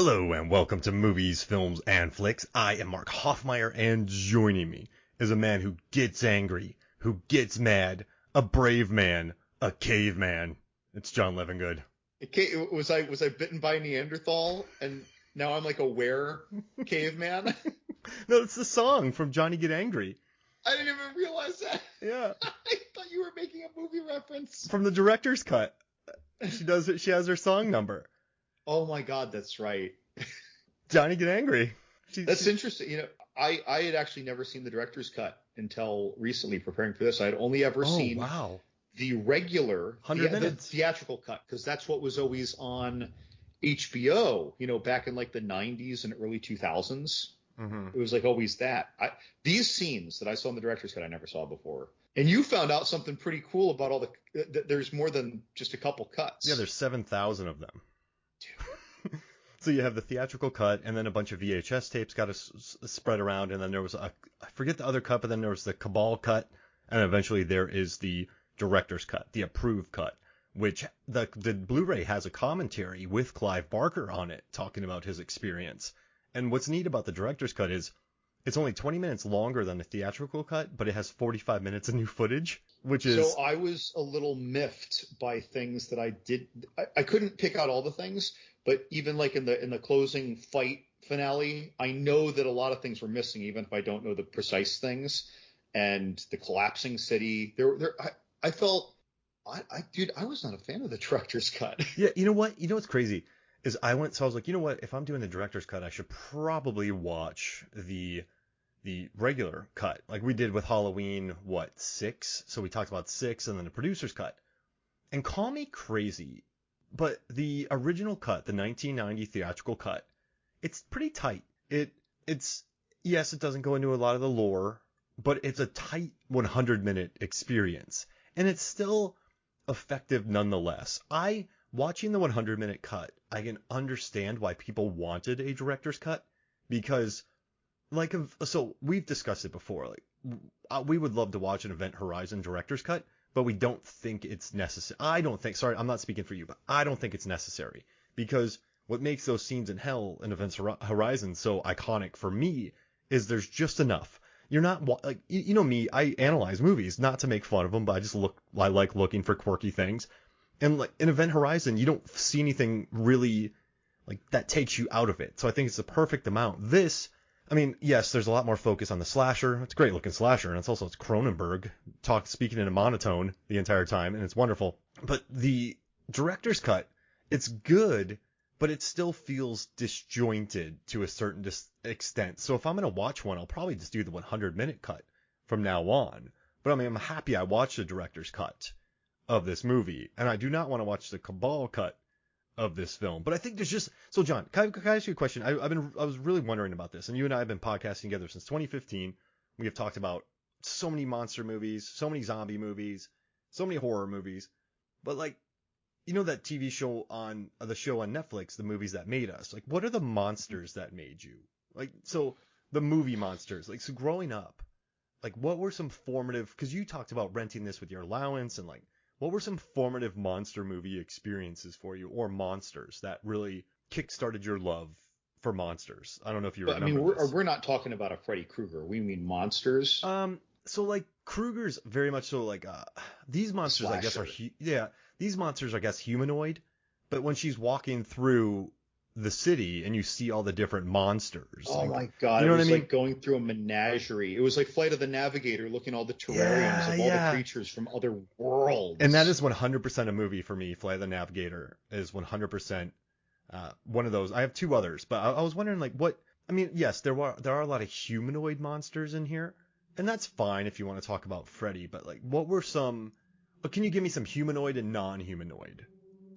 Hello and welcome to Movies, Films, and Flicks. I am Mark Hoffmeyer, and joining me is a man who gets angry, who gets mad, a brave man, a caveman. It's John Levingood. Was I bitten by Neanderthal and now I'm like a caveman? No, it's the song from Johnny Get Angry. I didn't even realize that. Yeah. I thought you were making a movie reference. From the director's cut. She has her song number. Oh my God, that's right. Johnny Get Angry. That's interesting. You know, I had actually never seen the director's cut until recently preparing for this. I had only ever seen the regular 100 minutes. The theatrical cut, because that's what was always on HBO, you know, back in like the 90s and early 2000s. Mm-hmm. It was like always that. These scenes that I saw in the director's cut, I never saw before. And you found out something pretty cool about all there's more than just a couple cuts. Yeah, there's 7,000 of them. So you have the theatrical cut, and then a bunch of VHS tapes got spread around, and then there was I forget the other cut, but then there was the Cabal cut, and eventually there is the director's cut, the approved cut, which the Blu-ray has a commentary with Clive Barker on it, talking about his experience. And what's neat about the director's cut is it's only 20 minutes longer than the theatrical cut, but it has 45 minutes of new footage, which is... So I was a little miffed by things that I did. I couldn't pick out all the things, but even like in the closing fight finale, I know that a lot of things were missing, even if I don't know the precise things. And the collapsing city, I felt, dude, I was not a fan of the director's cut. Yeah, you know what? You know what's crazy? I was like, you know what? If I'm doing the director's cut, I should probably watch the regular cut, like we did with Halloween, 6? So we talked about 6 and then the producer's cut. And call me crazy, but the original cut, the 1990 theatrical cut, it's pretty tight. It's yes, it doesn't go into a lot of the lore, but it's a tight 100-minute experience, and it's still effective nonetheless. Watching the 100-minute cut, I can understand why people wanted a director's cut, because so we've discussed it before. We would love to watch an Event Horizon director's cut, but we don't think it's necessary. Sorry, I'm not speaking for you, but I don't think it's necessary, because what makes those scenes in Hell and Event Horizon so iconic for me is there's just enough. You're not like, you know me, I analyze movies not to make fun of them, but I like looking for quirky things. And like in Event Horizon, you don't see anything really like that takes you out of it. So I think it's the perfect amount. This, I mean, yes, there's a lot more focus on the slasher. It's a great looking slasher, and it's Cronenberg speaking in a monotone the entire time, and it's wonderful. But the director's cut, it's good, but it still feels disjointed to a certain extent. So if I'm going to watch one, I'll probably just do the 100-minute cut from now on. But I mean, I'm happy I watched the director's cut of this movie, and I do not want to watch the Cabal cut of this film. But I think there's just... So John, can I ask you a question? I was really wondering about this, and you and I have been podcasting together since 2015. We have talked about so many monster movies, so many zombie movies, so many horror movies. But like, you know that TV show on Netflix, The Movies That Made Us? Like, what are the monsters that made you? Like, so the movie monsters. Like, so growing up, like, what were some formative... Because you talked about renting this with your allowance, and like, what were some formative monster movie experiences for you, or monsters that really kickstarted your love for monsters? I don't know if you remember. I mean, we're not talking about a Freddy Krueger. We mean monsters. So like Krueger's very much so like these monsters, slasher. I guess are these monsters I guess humanoid, but when she's walking through the city and you see all the different monsters. Oh my God. You know what I mean? Like going through a menagerie. It was like Flight of the Navigator, looking at all the terrariums of all the creatures from other worlds. And that is 100% a movie for me. Flight of the Navigator is 100% one of those. I have two others, but I was wondering like what, I mean, yes, there are a lot of humanoid monsters in here, and that's fine if you want to talk about Freddy, but like what were can you give me some humanoid and non-humanoid?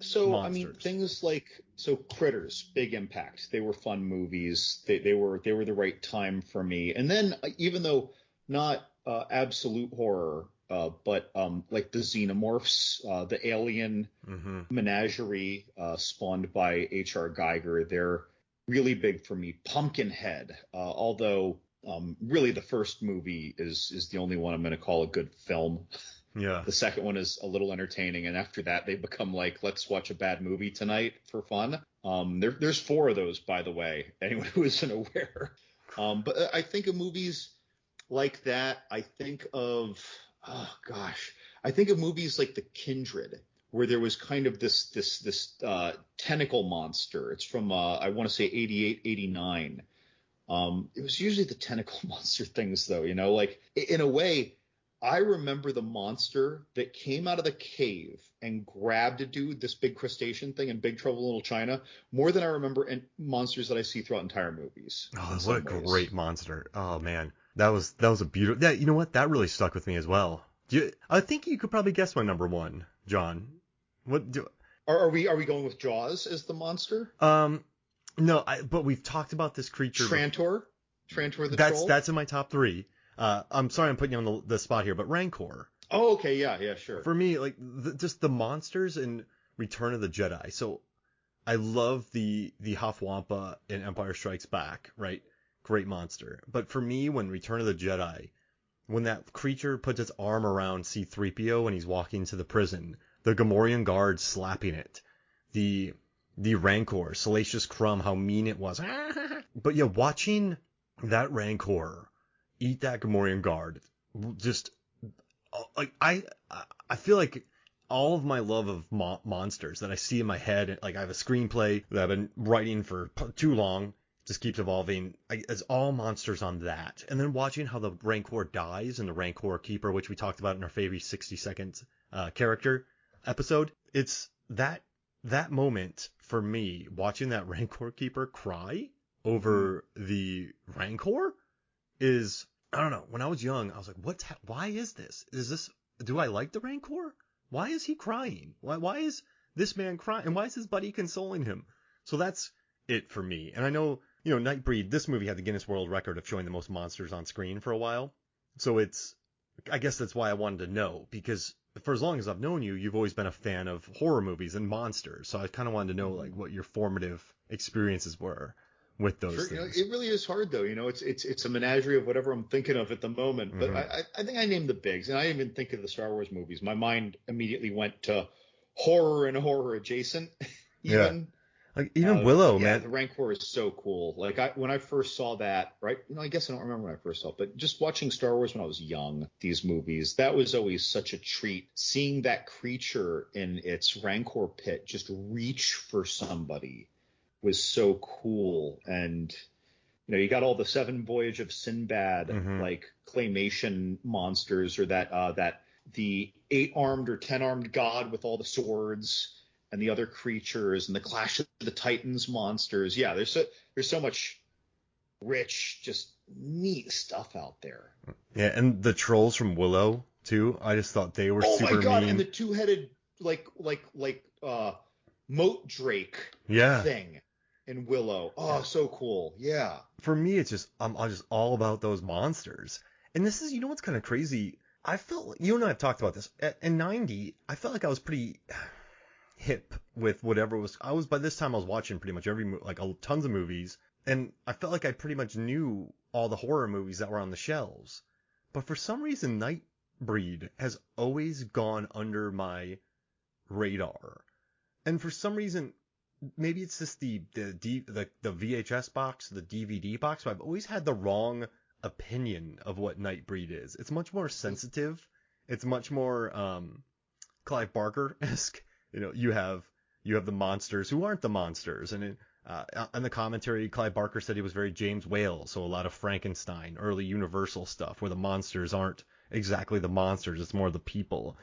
So, monsters. I mean, things like, Critters, big impact. They were fun movies. They were the right time for me. And then, even though not absolute horror, but like the Xenomorphs, the alien menagerie spawned by H.R. Geiger, they're really big for me. Pumpkinhead, although really the first movie is the only one I'm going to call a good film. Yeah. The second one is a little entertaining, and after that, they become like, let's watch a bad movie tonight for fun. There's four of those, by the way. Anyone who isn't aware. But I think of movies like that. I think of, oh gosh, I think of movies like The Kindred, where there was kind of this tentacle monster. It's from I want to say 88, 89. It was usually the tentacle monster things, though. Like in a way, I remember the monster that came out of the cave and grabbed a dude, this big crustacean thing in Big Trouble in Little China, more than I remember monsters that I see throughout entire movies. Oh, what a great monster. Oh man. That was a beautiful. Yeah, you know what? That really stuck with me as well. I think you could probably guess my number one, John. Are we going with Jaws as the monster? No, but we've talked about this creature. Trantor the troll? That's in my top three. I'm sorry I'm putting you on the spot here, but Rancor. Oh, okay, yeah, sure. For me, like just the monsters in Return of the Jedi. So I love the Hafwampa in Empire Strikes Back, right? Great monster. But for me, when Return of the Jedi, when that creature puts its arm around C-3PO when he's walking to the prison, the Gamorrean guard slapping it, the Rancor, Salacious Crumb, how mean it was. But yeah, watching that Rancor eat that Gamorrean guard, just like I feel like all of my love of monsters that I see in my head, like I have a screenplay that I've been writing for too long, just keeps evolving. It's all monsters on that, and then watching how the Rancor dies in the Rancor Keeper, which we talked about in our favorite 60-second character episode. It's that moment for me watching that Rancor Keeper cry over the Rancor is, I don't know. When I was young, I was like, why is this? Do I like the Rancor? Why is he crying? Why is this man crying? And why is his buddy consoling him? So that's it for me. And I know, Nightbreed, this movie had the Guinness World Record of showing the most monsters on screen for a while. So I guess that's why I wanted to know, because for as long as I've known you, you've always been a fan of horror movies and monsters. So I kind of wanted to know like what your formative experiences were with those things. It really is hard though. It's a menagerie of whatever I'm thinking of at the moment. But I think I named the bigs, and I didn't even think of the Star Wars movies. My mind immediately went to horror and horror adjacent. Even Willow, yeah, man. The Rancor is so cool. Like when I first saw that, right? I guess I don't remember when I first saw it, but just watching Star Wars when I was young, these movies, that was always such a treat. Seeing that creature in its Rancor pit just reach for somebody was so cool. And you got all the Seven Voyage of Sinbad like claymation monsters, or that the 8-armed or 10-armed god with all the swords and the other creatures, and the Clash of the Titans monsters. Yeah, there's so much rich, just neat stuff out there. Yeah, and the trolls from Willow too. I just thought they were super mean. Oh my god, and the two-headed like moat drake thing in Willow. Oh, so cool. Yeah. For me, it's just I'm just all about those monsters. And this is, what's kind of crazy? I felt like, you and I have talked about this. In '90, I felt like I was pretty hip with whatever by this time I was watching pretty much tons of movies, and I felt like I pretty much knew all the horror movies that were on the shelves. But for some reason, Nightbreed has always gone under my radar. And for some reason, maybe it's just the VHS box, the DVD box, but I've always had the wrong opinion of what Nightbreed is. It's much more sensitive. It's much more Clive Barker-esque. You have the monsters who aren't the monsters, and in the commentary, Clive Barker said he was very James Whale, so a lot of Frankenstein, early Universal stuff, where the monsters aren't exactly the monsters, it's more the people.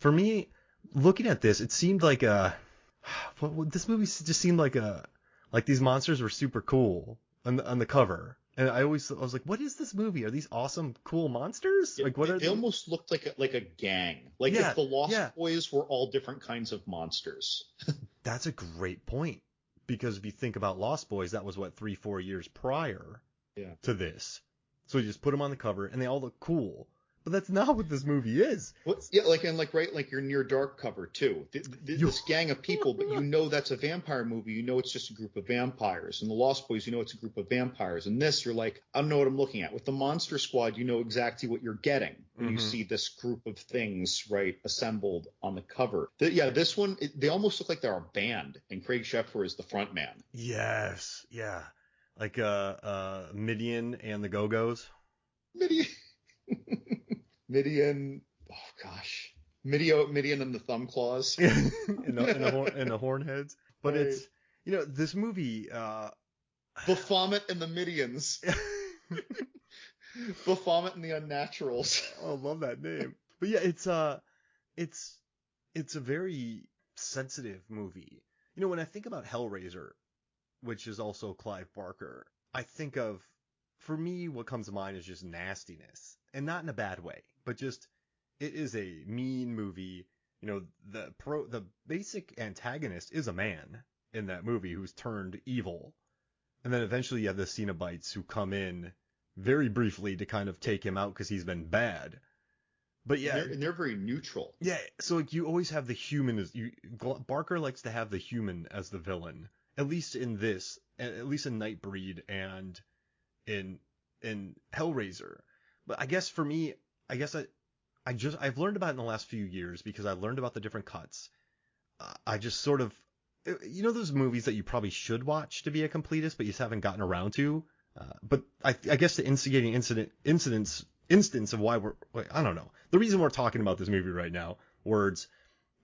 For me, looking at this, it seemed like this movie just seemed like these monsters were super cool on the cover. And I was like, what is this movie? Are these awesome, cool monsters? Like, what are they? They almost looked like a gang. Like if the Lost Boys were all different kinds of monsters. That's a great point. Because if you think about Lost Boys, that was 3-4 years prior to this. So you just put them on the cover and they all look cool. But that's not what this movie is. Well, yeah, like your Near Dark cover too. This gang of people, but you know that's a vampire movie. You know it's just a group of vampires. And the Lost Boys, you know it's a group of vampires. And this, you're like, I don't know what I'm looking at. With the Monster Squad, you know exactly what you're getting when you see this group of things, right, assembled on the cover. This one, they almost look like they're a band, and Craig Sheffer is the front man. Yes, yeah, like Midian and the Go-Go's. Midian, oh gosh, Midian and the Thumb Claws, and the Hornheads. But right. It's this movie. Baphomet and the Midians. Baphomet and the Unnaturals. Oh, I love that name. But yeah, it's a very sensitive movie. When I think about Hellraiser, which is also Clive Barker, I think of, for me, what comes to mind is just nastiness, and not in a bad way, but just it is a mean movie. The basic antagonist is a man in that movie who's turned evil, and then eventually you have the Cenobites who come in very briefly to kind of take him out because he's been bad. But yeah, and they're very neutral. Yeah, so like you always have the human Barker likes to have the human as the villain, at least in this, at least in Nightbreed and in Hellraiser. But I guess for me, I've learned about it in the last few years because I learned about the different cuts. I just sort of, those movies that you probably should watch to be a completist, but you just haven't gotten around to. But I guess the instigating instance of why I don't know. The reason we're talking about this movie right now, Words,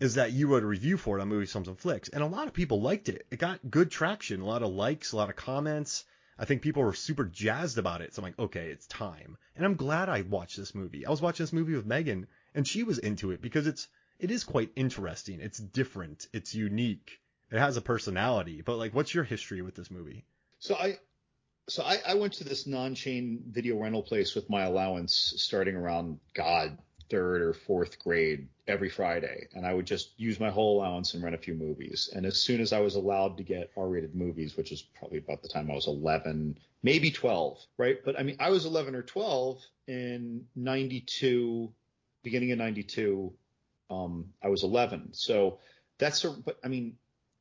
is that you wrote a review for it on Movies, Films, and Flicks, and a lot of people liked it. It got good traction, a lot of likes, a lot of comments. I think people were super jazzed about it. So I'm like, okay, it's time. And I'm glad I watched this movie. I was watching this movie with Megan, and she was into it because it is quite interesting. It's different. It's unique. It has a personality. But like, what's your history with this movie? So I went to this non-chain video rental place with my allowance starting around, third or fourth grade every Friday. And I would just use my whole allowance and rent a few movies. And as soon as I was allowed to get R-rated movies, which is probably about the time I was 11, maybe 12, right? But I mean, I was 11 or 12 in 92, beginning of 92. I was 11. So but I mean,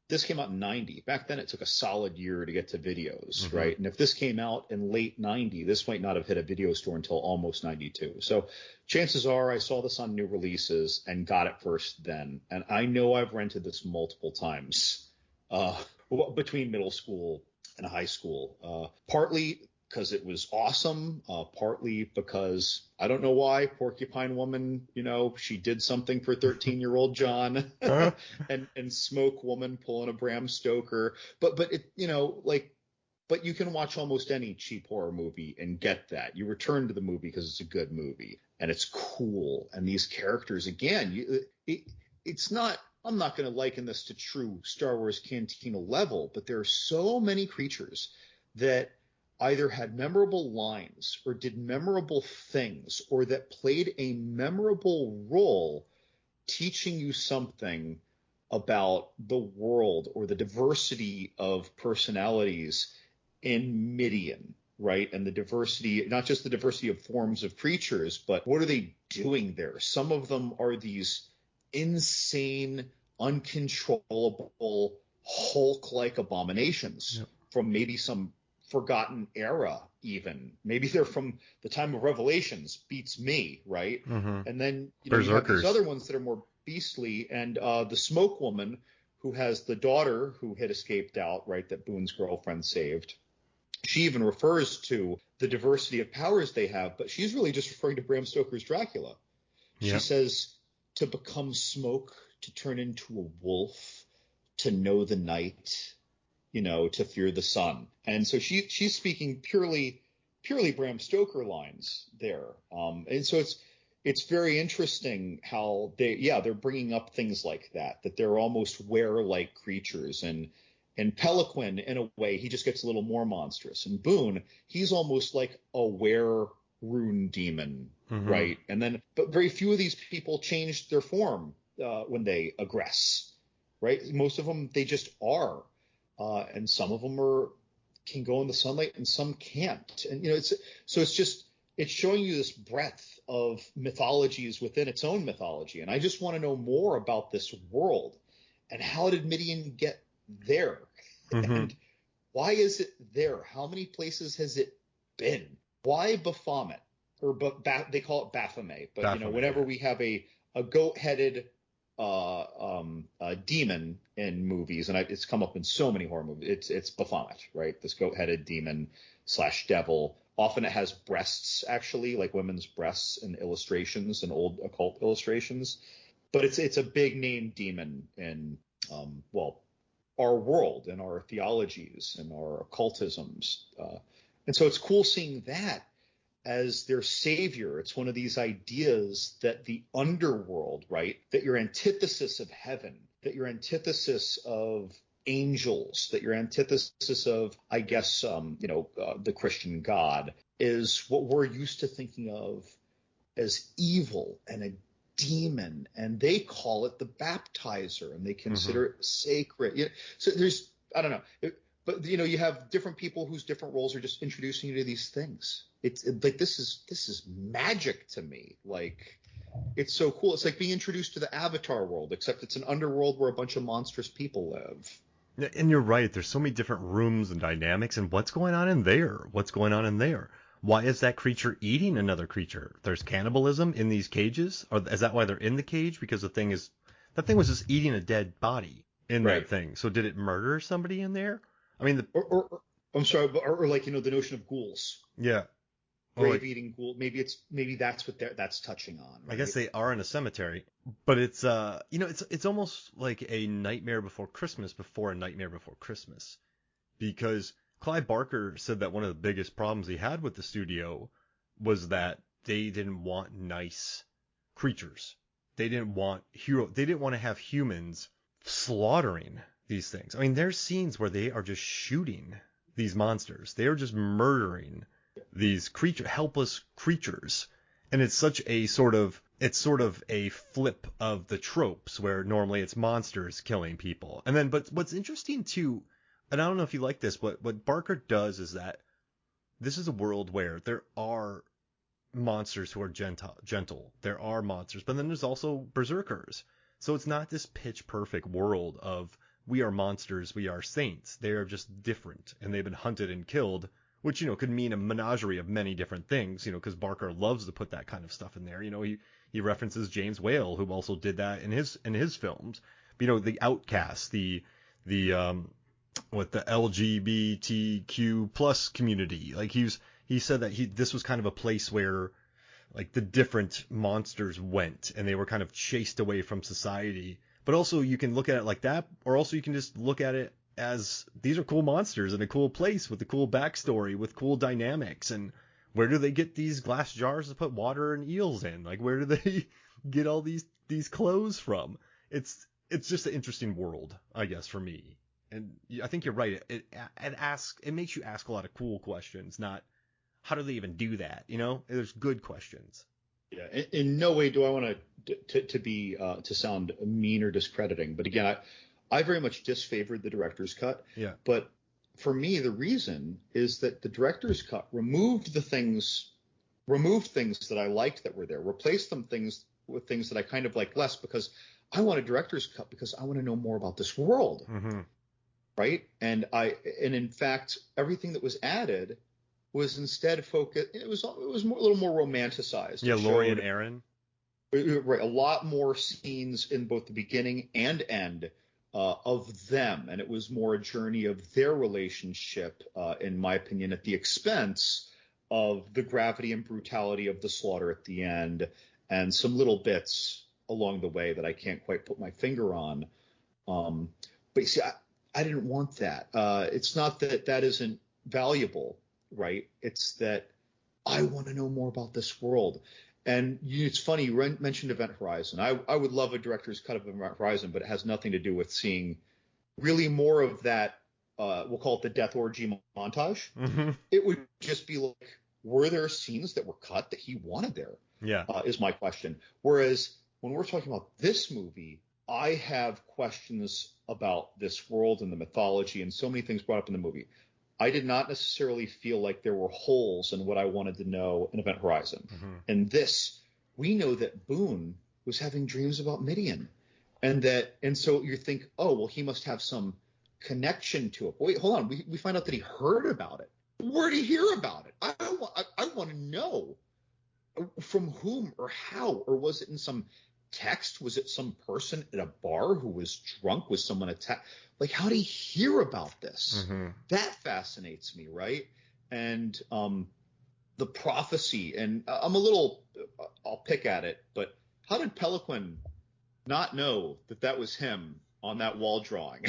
this came out in 90. Back then, it took a solid year to get to videos, right? And if this came out in late 90, this might not have hit a video store until almost 92. So chances are I saw this on new releases and got it first then. And I know I've rented this multiple times between middle school and high school, partly because it was awesome, partly because I don't know why Porcupine Woman, she did something for 13-year-old John, and Smoke Woman pulling a Bram Stoker, but it, but you can watch almost any cheap horror movie and get that. You return to the movie because it's a good movie and it's cool, and these characters, again, it's not. I'm not going to liken this to true Star Wars Cantina level, but there are so many creatures that either had memorable lines or did memorable things or that played a memorable role teaching you something about the world or the diversity of personalities in Midian, right? And the diversity, not just the diversity of forms of creatures, but what are they doing there? Some of them are these insane, uncontrollable, Hulk-like abominations from maybe some forgotten era, even maybe they're from the time of Revelations. Beats me, right? And then you have these other ones that are more beastly, and the Smoke Woman, who has the daughter who had escaped out, right, that Boone's girlfriend saved. She even refers to the diversity of powers they have, but she's really just referring to Bram Stoker's Dracula. She says to become smoke, to turn into a wolf, to know the night, to fear the sun. And so she's speaking purely Bram Stoker lines there. And so it's very interesting how they're bringing up things like that they're almost were-like creatures. And Peliquin, in a way, he just gets a little more monstrous. And Boone, he's almost like a were-rune demon, right? And then, but very few of these people changed their form when they aggress, right? Most of them, they just are. And some of them can go in the sunlight and some can't. And, it's just it's showing you this breadth of mythologies within its own mythology. And I just want to know more about this world. And how did Midian get there? Mm-hmm. And why is it there? How many places has it been? Why Baphomet? Or they call it Baphomet. But Baphomet, whenever yeah. we have a goat-headed demon in movies, and it's come up in so many horror movies, it's Baphomet, right? This goat-headed demon / devil. Often it has breasts, actually, like women's breasts in illustrations and old occult illustrations. But it's a big name demon in our world and our theologies and our occultisms. And so it's cool seeing that as their savior. It's one of these ideas that the underworld, right, that your antithesis of heaven, that your antithesis of angels, that your antithesis of, I guess, the Christian God, is what we're used to thinking of as evil and a demon, and they call it the baptizer, and they consider it sacred. So there's, I don't know, but you have different people whose different roles are just introducing you to these things. It's like this is magic to me. Like, it's so cool. It's like being introduced to the Avatar world, except it's an underworld where a bunch of monstrous people live. And you're right. There's so many different rooms and dynamics, and what's going on in there? What's going on in there? Why is that creature eating another creature? There's cannibalism in these cages? Or is that why they're in the cage? Because that thing was just eating a dead body in Right. that thing. So did it murder somebody in there? I mean, or I'm sorry, or like the notion of ghouls, yeah. grave eating ghoul. Maybe that's what that's touching on. Right? I guess they are in a cemetery, but it's it's almost like a Nightmare Before Christmas before a Nightmare Before Christmas, because Clive Barker said that one of the biggest problems he had with the studio was that they didn't want nice creatures. They didn't want to have humans slaughtering these things. I mean, there's scenes where they are just shooting these monsters. They are just murdering these helpless creatures. And it's sort of a flip of the tropes where normally it's monsters killing people. And then, but what's interesting too, and I don't know if you like this, but what Barker does is that this is a world where there are monsters who are gentle. There are monsters, but then there's also berserkers. So it's not this pitch perfect world of we are monsters, we are saints. They are just different, and they've been hunted and killed, which could mean a menagerie of many different things. Because Barker loves to put that kind of stuff in there. He references James Whale, who also did that in his films. But, the outcasts, the LGBTQ plus community. Like he said that this was kind of a place where like the different monsters went and they were kind of chased away from society. But also you can look at it like that, or also you can just look at it as these are cool monsters in a cool place with a cool backstory, with cool dynamics. And where do they get these glass jars to put water and eels in? Like, where do they get all these clothes from? It's just an interesting world, I guess, for me. And I think you're right. It makes you ask a lot of cool questions, not how do they even do that? There's good questions. Yeah, in no way do I want to sound mean or discrediting, but again, I very much disfavored the director's cut. Yeah. But for me, the reason is that the director's cut removed things that I liked that were there, replaced them with things that I kind of like less, because I want a director's cut because I want to know more about this world. Mm-hmm. Right. And in fact, everything that was added was instead focused. It was a little more romanticized. Yeah, Laurie and Aaron. Right, a lot more scenes in both the beginning and end of them, and it was more a journey of their relationship, in my opinion, at the expense of the gravity and brutality of the slaughter at the end, and some little bits along the way that I can't quite put my finger on. But you see, I didn't want that. It's not that isn't valuable. Right? It's that I want to know more about this world. And it's funny, you mentioned Event Horizon. I would love a director's cut of Event Horizon, but it has nothing to do with seeing really more of that, we'll call it the death orgy montage. Mm-hmm. It would just be like, were there scenes that were cut that he wanted there? Yeah. Is my question. Whereas when we're talking about this movie, I have questions about this world and the mythology and so many things brought up in the movie. I did not necessarily feel like there were holes in what I wanted to know in Event Horizon. Mm-hmm. And this, we know that Boone was having dreams about Midian, and so you think, oh well, he must have some connection to it. But wait, hold on. We find out that he heard about it. Where did he hear about it? I want to know from whom or how, or was it in some text? Was it some person at a bar who was drunk? Was someone attacked? Like, how did he hear about this? Mm-hmm. That fascinates me, right? And the prophecy, and I'm a little, I'll pick at it, but how did Peliquin not know that that was him on that wall drawing?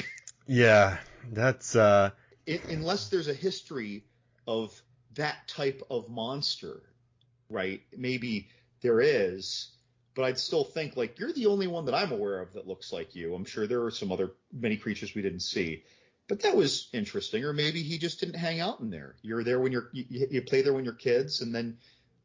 Yeah, that's Unless there's a history of that type of monster, right? Maybe there is, but I'd still think like you're the only one that I'm aware of that looks like you. I'm sure there are some other many creatures we didn't see, but that was interesting. Or maybe he just didn't hang out in there. You're there when you play there when you're kids, and then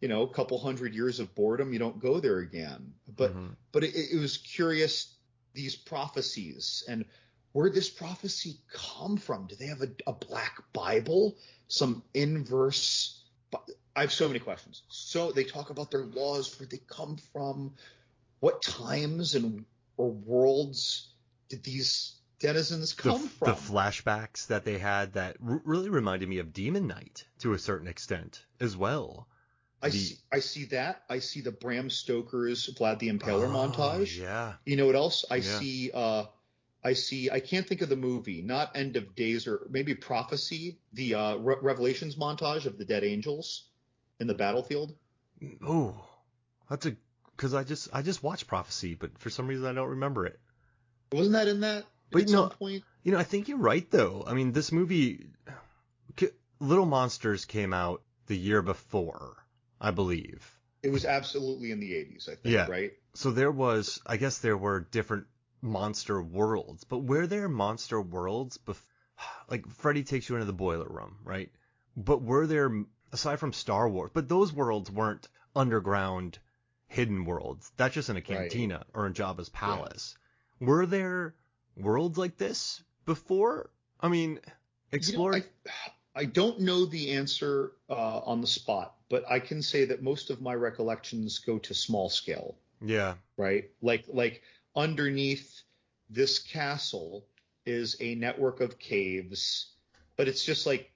a couple hundred years of boredom, you don't go there again. But mm-hmm. but it was curious, these prophecies, and where did this prophecy come from? Do they have a black Bible, some inverse? I have so many questions. So they talk about their laws, where they come from, what times and or worlds did these denizens come from? The flashbacks that they had that really reminded me of Demon Knight to a certain extent as well. I see that. I see the Bram Stoker's Vlad the Impaler montage. Yeah. You know what else? I see. I can't think of the movie. Not End of Days, or maybe Prophecy. The Revelations montage of the dead angels in the battlefield. Oh, because I just watched Prophecy, but for some reason I don't remember it. Wasn't that in that at some point? I think you're right though. I mean, this movie, Little Monsters came out the year before, I believe. It was absolutely in the 80s, I think, right? So I guess there were different monster worlds, but were there monster worlds like Freddy takes you into the boiler room, right? But were there, aside from Star Wars, but those worlds weren't underground hidden worlds. That's just in a cantina or in Jabba's palace. Yeah. Were there worlds like this before? I mean, explored. I don't know the answer on the spot, but I can say that most of my recollections go to small scale. Yeah. Right? Like underneath this castle is a network of caves, but it's just like,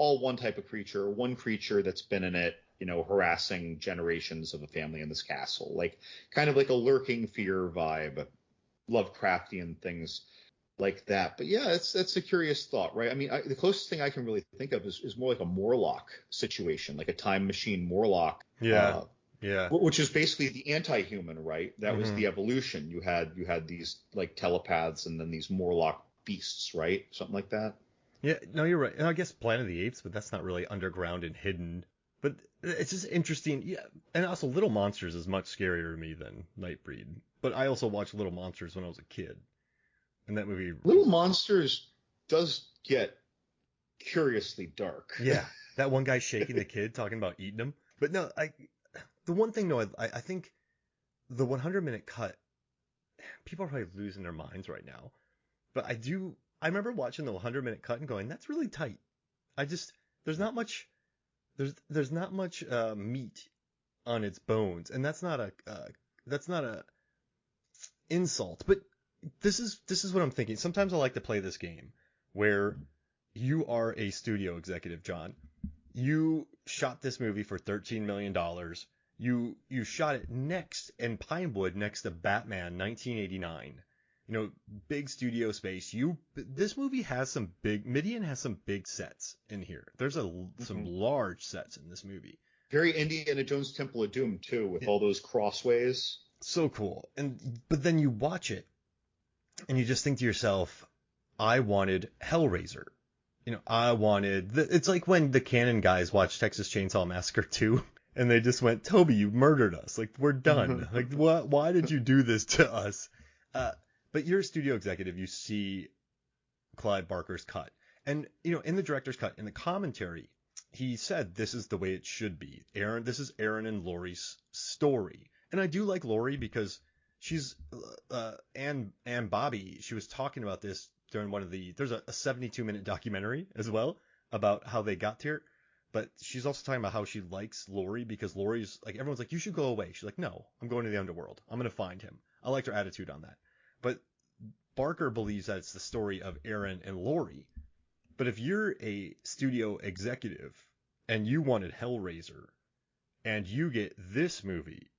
all one type of creature, one creature that's been in it, harassing generations of a family in this castle. Like kind of like a lurking fear vibe, Lovecraftian things like that. But yeah, that's a curious thought, right? I mean, the closest thing I can really think of is more like a Morlock situation, like a time machine Morlock. Yeah. Yeah. Which is basically the anti-human, right? That was the evolution. You had these like telepaths and then these Morlock beasts, right? Something like that. Yeah, no, you're right. And I guess Planet of the Apes, but that's not really underground and hidden. But it's just interesting. Yeah, and also Little Monsters is much scarier to me than Nightbreed. But I also watched Little Monsters when I was a kid. And that movie... Little Monsters does get curiously dark. Yeah, that one guy shaking the kid, talking about eating him. But no, the one thing, though, I think the 100-minute cut, people are probably losing their minds right now. But I remember watching the 100-minute cut and going, that's really tight. There's not much meat on its bones. And that's not a insult. But this is what I'm thinking. Sometimes I like to play this game where you are a studio executive, John. You shot this movie for $13 million. You shot it in Pinewood next to Batman 1989. Big studio space. This movie has Midian has some big sets in here. There's some large sets in this movie. Very Indiana Jones Temple of Doom too, with all those crossways. So cool. But then you watch it and you just think to yourself, I wanted Hellraiser. It's like when the Canon guys watched Texas Chainsaw Massacre 2 and they just went, Toby, you murdered us. Like, we're done. Like, why did you do this to us? But you're a studio executive. You see Clive Barker's cut. And, in the director's cut, in the commentary, he said this is the way it should be. This is Aaron and Laurie's story. And I do like Laurie because she's, and Bobby, she was talking about this during there's a 72-minute documentary as well about how they got here. But she's also talking about how she likes Laurie because Laurie's like, everyone's like, you should go away. She's like, no, I'm going to the underworld. I'm going to find him. I liked her attitude on that. But Barker believes that it's the story of Aaron and Laurie. But if you're a studio executive and you wanted Hellraiser and you get this movie,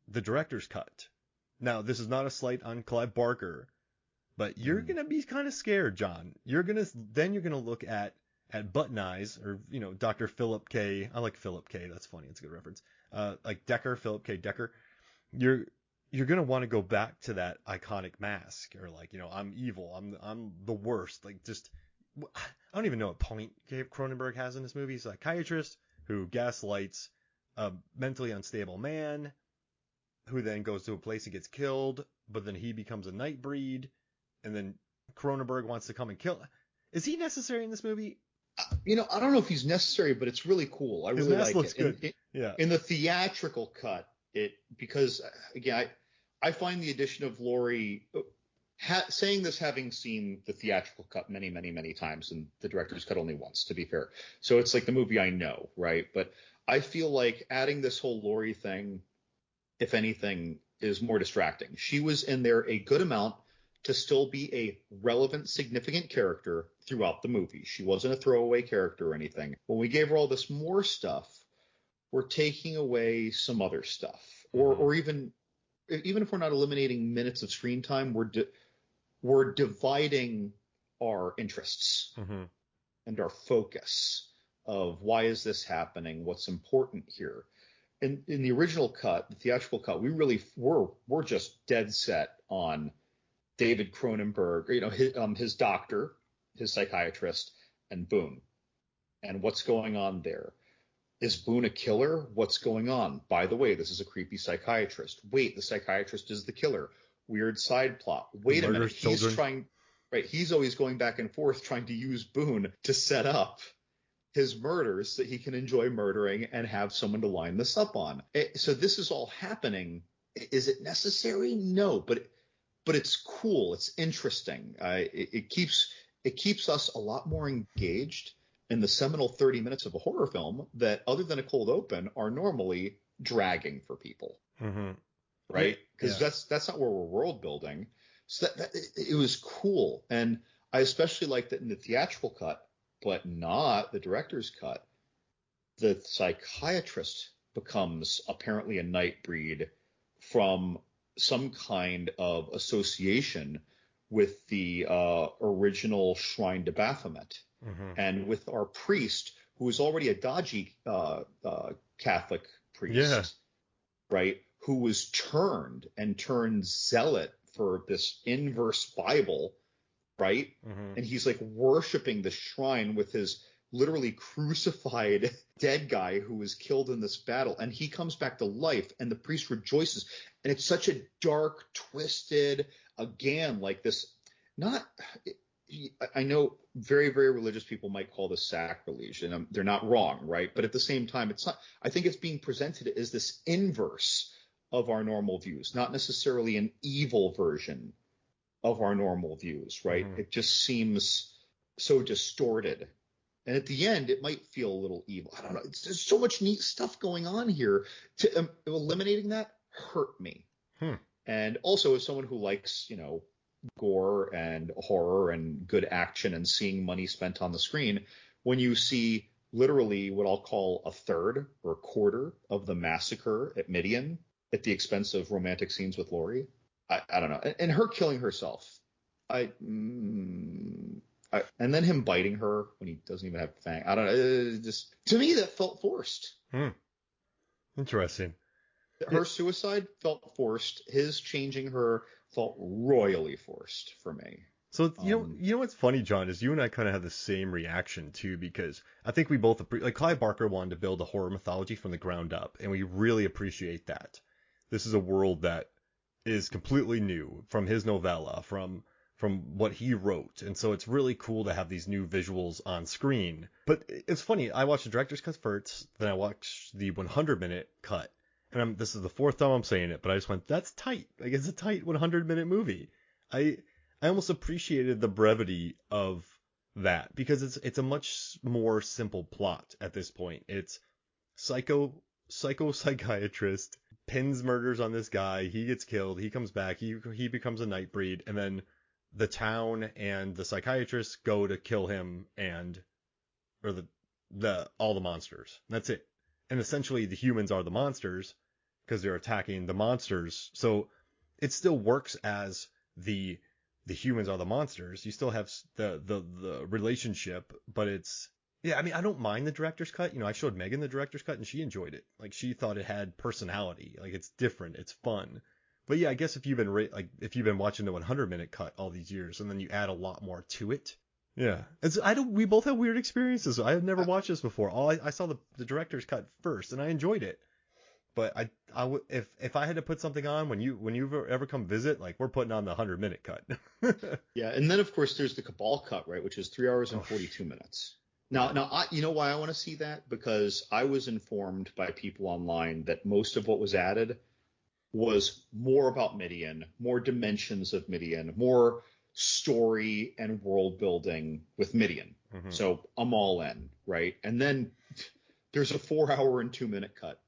the director's cut. Now, this is not a slight on Clive Barker, but you're going to be kind of scared, John. You're going to look at Button Eyes, or, Dr. Philip K. I like Philip K. That's funny. It's a good reference. Like Decker, Philip K. Decker. You're going to want to go back to that iconic mask, or like, I'm evil. I'm the worst. Like, just, I don't even know what point Cronenberg has in this movie. He's a psychiatrist who gaslights a mentally unstable man who then goes to a place and gets killed, but then he becomes a Nightbreed, and then Cronenberg wants to come and kill. Is he necessary in this movie? I don't know if he's necessary, but it's really cool. I really like it. Good. In the theatrical cut, because again, I find the addition of Laurie, saying this having seen the theatrical cut many, many, many times, and the director's cut only once, to be fair. So it's like the movie I know, right? But I feel like adding this whole Laurie thing, if anything, is more distracting. She was in there a good amount to still be a relevant, significant character throughout the movie. She wasn't a throwaway character or anything. When we gave her all this more stuff, we're taking away some other stuff. Or even if we're not eliminating minutes of screen time, we're dividing our interests and our focus of why is this happening, what's important here. In the original cut, the theatrical cut, we're just dead set on David Cronenberg, his doctor, his psychiatrist, and Boone, and what's going on there. Is Boone a killer? What's going on? By the way, this is a creepy psychiatrist. Wait, the psychiatrist is the killer. Weird side plot. Wait a minute, he's always going back and forth trying to use Boone to set up his murders that he can enjoy murdering and have someone to line this up on. So this is all happening. Is it necessary? No, but it's cool. It's interesting. It keeps us a lot more engaged in the seminal 30 minutes of a horror film that, other than a cold open, are normally dragging for people, right? Because that's not where we're world building. So it was cool, and I especially liked that in the theatrical cut, but not the director's cut. The psychiatrist becomes apparently a Nightbreed from some kind of association with the original Shrine to Baphomet, and with our priest, who is already a dodgy Catholic priest, right? Who was turned zealot for this inverse Bible, right? And he's like worshiping the shrine with his literally crucified dead guy who was killed in this battle, and he comes back to life, and the priest rejoices. And it's such a dark, twisted, again, like this, I know very, very religious people might call this sacrilege, and they're not wrong, right? But at the same time, it's not. I think it's being presented as this inverse of our normal views, not necessarily an evil version of our normal views, right? It just seems so distorted. And at the end, it might feel a little evil. I don't know. There's so much neat stuff going on here. Eliminating that hurt me. And also, as someone who likes, gore and horror and good action and seeing money spent on the screen, when you see literally what I'll call a third or a quarter of the massacre at Midian at the expense of romantic scenes with Laurie, I don't know. And her killing herself, and then him biting her when he doesn't even have fang. I don't know. Just, to me, that felt forced. Interesting. Her suicide felt forced. His changing her felt royally forced for me. So you know what's funny, John, is you and I kind of have the same reaction too, because I think we both like Clive Barker wanted to build a horror mythology from the ground up, and we really appreciate that. This is a world that is completely new from his novella, from what he wrote, and so it's really cool to have these new visuals on screen. But it's funny, I watched the director's cut first, then I watched the 100-minute cut, and this is the fourth time I'm saying it, but I just went, that's tight. Like, it's a tight 100-minute movie. I I almost appreciated the brevity of that because it's a much more simple plot at this point. It's psychiatrist pins murders on this guy. He gets killed. He comes back. He becomes a Nightbreed, and then the town and the psychiatrist go to kill him or the all the monsters. That's it. And essentially the humans are the monsters because they're attacking the monsters. So it still works as the humans are the monsters. You still have the relationship, but it's yeah. I mean, I don't mind the director's cut. I showed Megan the director's cut and she enjoyed it. Like she thought it had personality. Like it's different. It's fun. But yeah, I guess if you've been watching the 100-minute cut all these years and then you add a lot more to it. Yeah, we both have weird experiences. I have never watched this before. I saw the director's cut first and I enjoyed it. But if I had to put something on when you ever come visit, like we're putting on the 100-minute cut. Yeah, and then of course there's the Cabal cut, right, which is 3 hours and 42 minutes. Now, you know why I want to see that? Because I was informed by people online that most of what was added was more about Midian, more dimensions of Midian, more story and world building with Midian. Mm-hmm. So I'm all in, right? And then there's a 4 hour and 2 minute cut.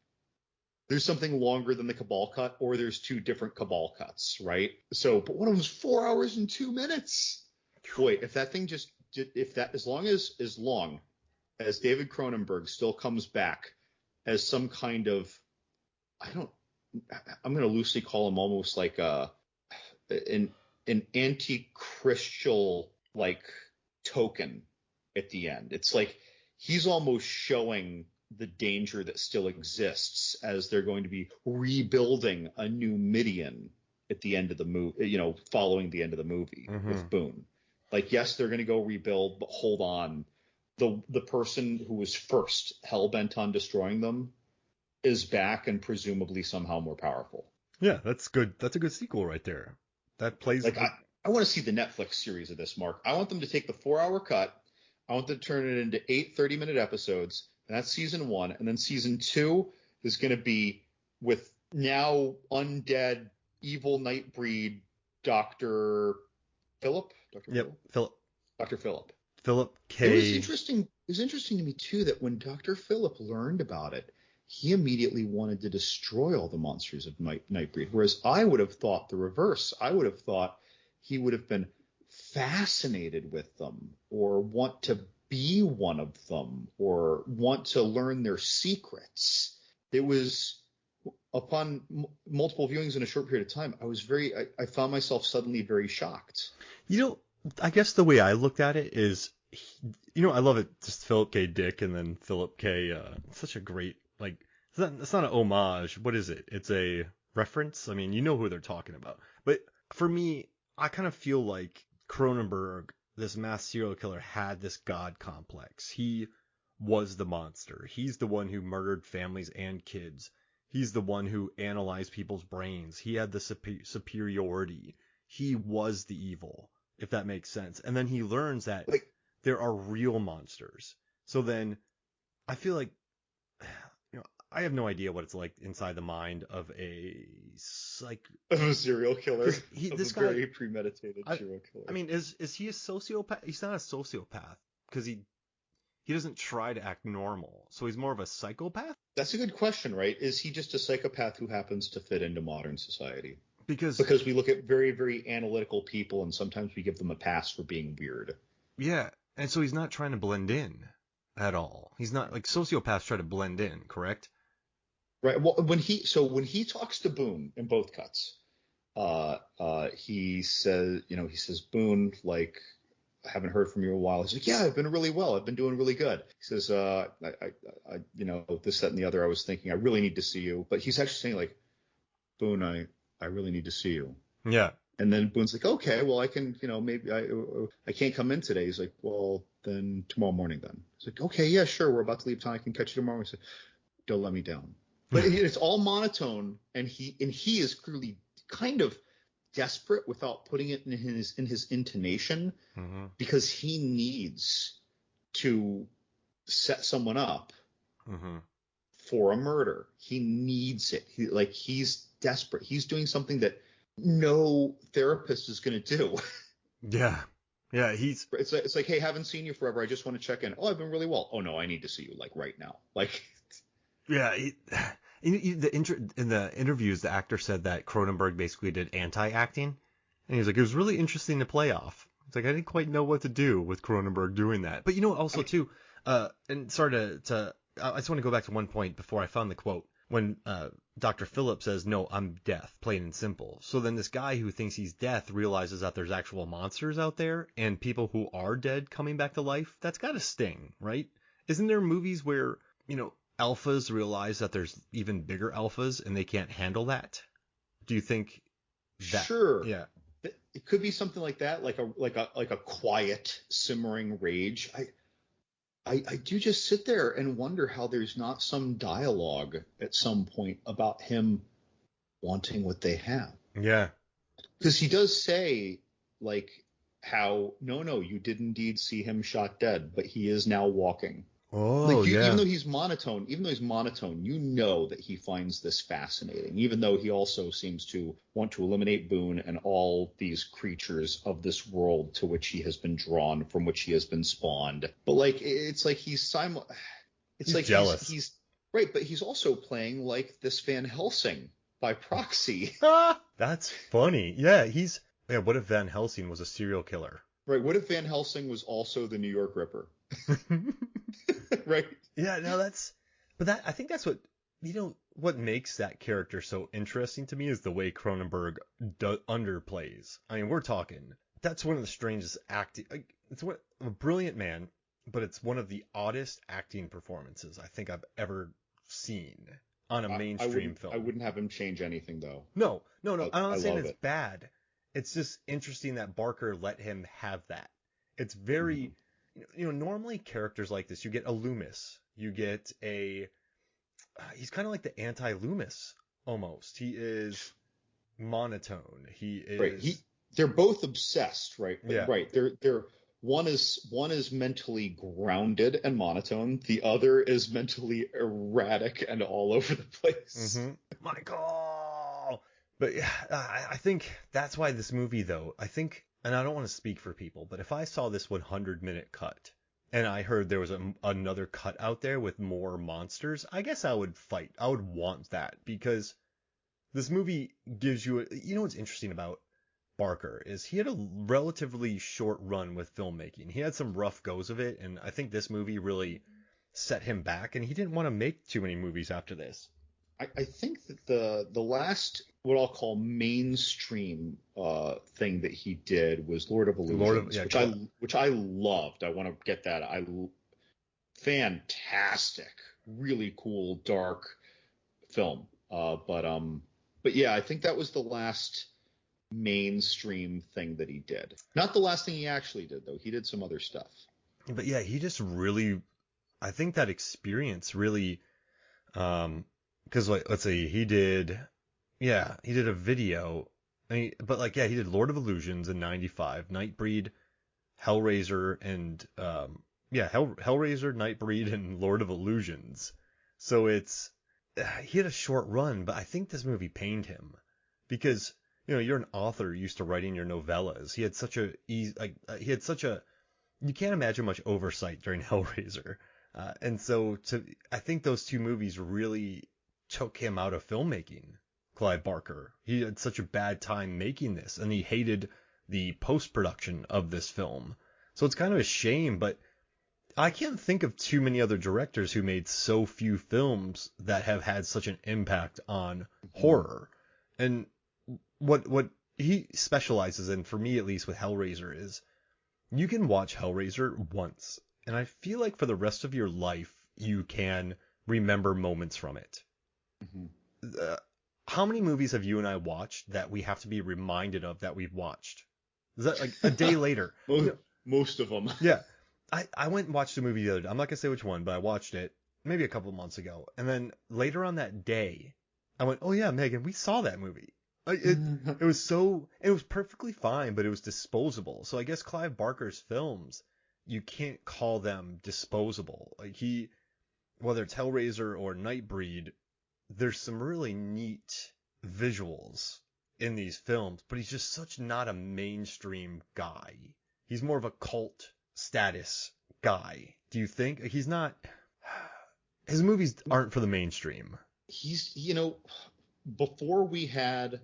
There's something longer than the Cabal cut, or there's two different Cabal cuts, right? So, but one of them was 4 hours and 2 minutes. Boy, if that thing as long as David Cronenberg still comes back as some kind of, I'm going to loosely call him almost like an anti-Christian like token at the end. It's like he's almost showing the danger that still exists as they're going to be rebuilding a new Midian at the end of the movie, following the end of the movie with Boone. Like, yes, they're going to go rebuild, but hold on. The person who was first hell-bent on destroying them is back and presumably somehow more powerful. Yeah, that's good. That's a good sequel right there. That plays like I want to see the Netflix series of this, Mark. I want them to take the 4 hour cut. I want them to turn it into 8 30-minute episodes. And that's season 1. And then season 2 is going to be with now undead evil Nightbreed Dr. Philip. Philip. Dr. Philip. Philip K. It was interesting to me too that when Dr. Philip learned about it, he immediately wanted to destroy all the monsters of Nightbreed. Whereas I would have thought the reverse. I would have thought he would have been fascinated with them or want to be one of them or want to learn their secrets. It was upon multiple viewings in a short period of time. I found myself suddenly very shocked. I guess the way I looked at it is, I love it. Just Philip K. Dick and then Philip K. Such a great, like, it's not an homage. What is it? It's a reference. I mean, you know who they're talking about. But for me, I kind of feel like Cronenberg, this mass serial killer, had this god complex. He was the monster. He's the one who murdered families and kids. He's the one who analyzed people's brains. He had the superiority. He was the evil, if that makes sense. And then he learns that there are real monsters. So then I feel like, I have no idea what it's like inside the mind of a serial killer. This guy, very premeditated serial killer. I mean, is he a sociopath? He's not a sociopath because he doesn't try to act normal. So he's more of a psychopath? That's a good question, right? Is he just a psychopath who happens to fit into modern society? Because we look at very, very analytical people and sometimes we give them a pass for being weird. Yeah. And so he's not trying to blend in at all. He's not like sociopaths try to blend in, correct? Right. Well, when he talks to Boone in both cuts, he says, Boone, like, I haven't heard from you in a while. He's like, yeah, I've been really well. I've been doing really good. He says, I this, that, and the other. I was thinking, I really need to see you. But he's actually saying, like, Boone, I really need to see you. Yeah. And then Boone's like, okay, well, I can, maybe I can't come in today. He's like, well, then tomorrow morning then. He's like, okay, yeah, sure. We're about to leave town. I can catch you tomorrow. He said, don't let me down. But it's all monotone, and he is clearly kind of desperate without putting it in his intonation, because he needs to set someone up for a murder. He needs it. He's desperate. He's doing something that no therapist is going to do. Yeah. Yeah, he's It's like, hey, haven't seen you forever. I just want to check in. Oh, I've been really well. Oh no, I need to see you like right now. Like, yeah, in the interviews the actor said that Cronenberg basically did anti-acting, and he was like, it was really interesting to play off. It's like I didn't quite know what to do with Cronenberg doing that. But I also mean, too, and sorry to I just want to go back to one point before I found the quote when Dr. Phillips says, "No, I'm death, plain and simple." So then this guy who thinks he's death realizes that there's actual monsters out there and people who are dead coming back to life. That's got to sting, right? Isn't there movies where, alphas realize that there's even bigger alphas and they can't handle that? Do you think that? sure. Yeah. It could be something like that, like a quiet, simmering rage. I do just sit there and wonder how there's not some dialogue at some point about him wanting what they have. Yeah. Because he does say, like, how, no, you did indeed see him shot dead, but he is now walking. Oh, Like, even yeah. though he's monotone, you know that he finds this fascinating, even though he also seems to want to eliminate Boone and all these creatures of this world to which he has been drawn, from which he has been spawned. But like, it's like it's He's like jealous. he's right, but he's also playing like this Van Helsing by proxy. That's funny. Yeah, yeah, what if Van Helsing was a serial killer? Right. What if Van Helsing was also the New York Ripper? Right. Yeah, no, I think that's what makes that character so interesting to me is the way Cronenberg underplays. I mean, we're talking, that's one of the strangest acting, like, it's a brilliant man, but it's one of the oddest acting performances I think I've ever seen on a mainstream I film. wouldn't have him change anything though. No, no, no, I'm I not saying love it's it. bad. It's just interesting that Barker let him have that. It's Mhm. very, normally characters like this, you get a Loomis, you get he's kind of like the anti-Loomis almost. He is monotone. He Right. is, They're both obsessed, right? yeah. Right. They're one is mentally grounded and monotone. The other is mentally erratic and all over the place. Michael. But yeah, I think that's why this movie, though, and I don't want to speak for people, but if I saw this 100-minute cut and I heard there was another cut out there with more monsters, I guess I would fight. I would want that because this movie gives you, what's interesting about Barker is he had a relatively short run with filmmaking. He had some rough goes of it, and I think this movie really set him back, and he didn't want to make too many movies after this. I think that the last what I'll call mainstream thing that he did was Lord of Lord of Illusions, yeah, which I loved. I want to get that. Fantastic, really cool, dark film. But yeah, I think that was the last mainstream thing that he did. Not the last thing he actually did, though. He did some other stuff. but yeah, he just really, I think that experience really, because like let's see, he did a video, but like yeah, he did Lord of Illusions in '95, Nightbreed, Hellraiser, and Hellraiser, Nightbreed, and Lord of Illusions. So he had a short run, but I think this movie pained him because you're an author used to writing your novellas. He had such a easy, like he had such a you can't imagine much oversight during Hellraiser, and so I think those two movies really took him out of filmmaking. Clive Barker, he had such a bad time making this, and he hated the post production of this film. So it's kind of a shame, but I can't think of too many other directors who made so few films that have had such an impact on Mhm. horror. And what he specializes in, for me at least with Hellraiser, is you can watch Hellraiser once, and I feel like for the rest of your life you can remember moments from it. Mhm. Uh, how many movies have you and I watched that we have to be reminded of that we've watched? Is that like a day later? most, most of them. Yeah. I went and watched a movie the other day. I'm not gonna say which one, but I watched it maybe a couple of months ago. And then later on that day, I went, "Oh yeah, Megan, we saw that movie." It was perfectly fine, but it was disposable. So I guess Clive Barker's films, you can't call them disposable. Like whether it's Hellraiser or Nightbreed, there's some really neat visuals in these films, but he's just such not a mainstream guy. He's more of a cult status guy. Do you think? He's not. His movies aren't for the mainstream. He's, before we had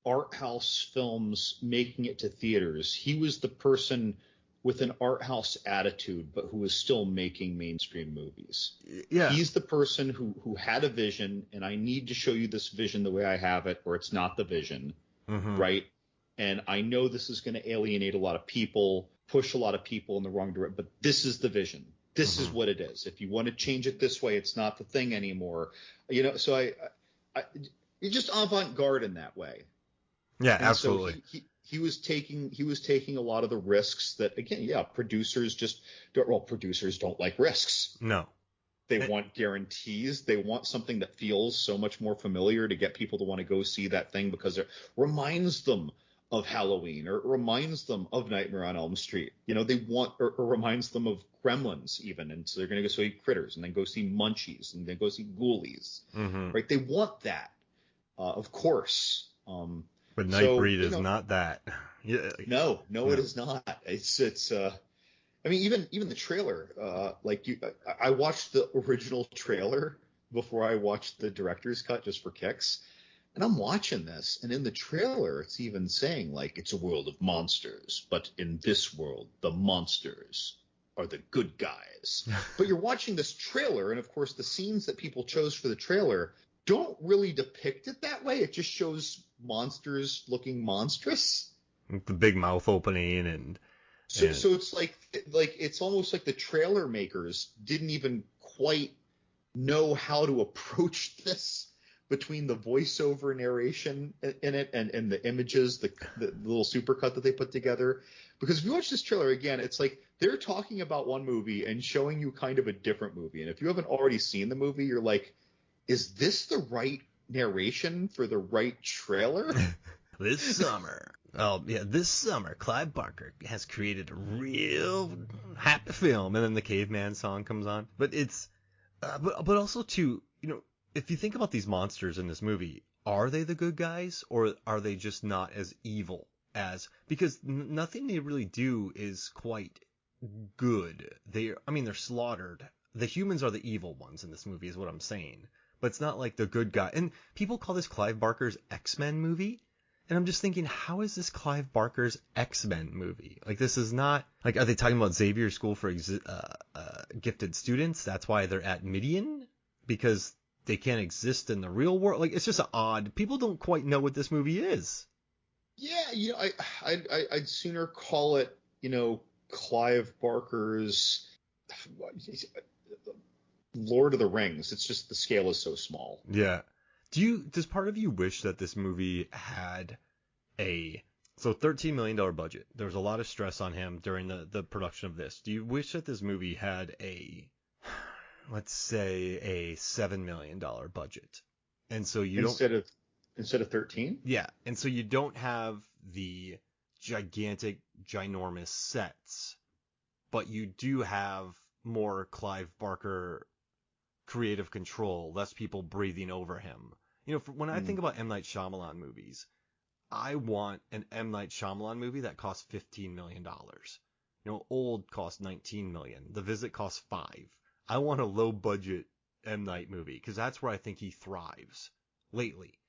art house films making it to theaters, he was the person with an art house attitude, but who was still making mainstream movies. Yeah. He's the person who had a vision, and I need to show you this vision the way I have it, or it's not the vision, right? And I know this is going to alienate a lot of people, push a lot of people in the wrong direction, but this is the vision. This is what it is. If you want to change it this way, it's not the thing anymore. So I you're just avant-garde in that way. Yeah, and absolutely. So he was taking a lot of the risks that, again, producers producers don't like risks. No. They want guarantees. They want something that feels so much more familiar to get people to want to go see that thing because it reminds them of Halloween, or it reminds them of Nightmare on Elm Street. They want, or reminds them of Gremlins even. And so they're going to go see Critters, and then go see Munchies, and then go see Ghoulies, right? They want that, of course. But Nightbreed is not that. Yeah. No, it is not. It's I mean, even the trailer, I watched the original trailer before I watched the director's cut just for kicks. And I'm watching this, and in the trailer, it's even saying, it's a world of monsters, but in this world, the monsters are the good guys. But you're watching this trailer, and of course, the scenes that people chose for the trailer don't really depict it that way. It just shows monsters looking monstrous. The big mouth opening and... So it's like it's almost like the trailer makers didn't even quite know how to approach this, between the voiceover narration in it and the images, the little supercut that they put together. Because if you watch this trailer again, it's like they're talking about one movie and showing you kind of a different movie. And if you haven't already seen the movie, you're like, is this the right narration for the right trailer? This summer, Clive Barker has created a real happy film. And then the Caveman song comes on. But it's, but also too, if you think about these monsters in this movie, are they the good guys, or are they just not as evil as, because nothing they really do is quite good. They're slaughtered. The humans are the evil ones in this movie is what I'm saying. But it's not like the good guy. And people call this Clive Barker's X-Men movie. And I'm just thinking, how is this Clive Barker's X-Men movie? This is not, are they talking about Xavier School for Gifted Students? That's why they're at Midian? Because they can't exist in the real world. It's just odd. People don't quite know what this movie is. Yeah, I'd sooner call it, Clive Barker's Lord of the Rings. It's just the scale is so small. Yeah. Does part of you wish that this movie had $13 million budget? There was a lot of stress on him during the production of this. Do you wish that this movie had let's say a $7 million budget? And so you instead of 13? Yeah. And so you don't have the gigantic, ginormous sets, but you do have more Clive Barker creative control, less people breathing over him. When I think about M. Night Shyamalan movies, I want an M. Night Shyamalan movie that costs $15 million. Old cost $19 million. The Visit costs $5 million. I want a low budget M. Night movie because that's where I think he thrives lately.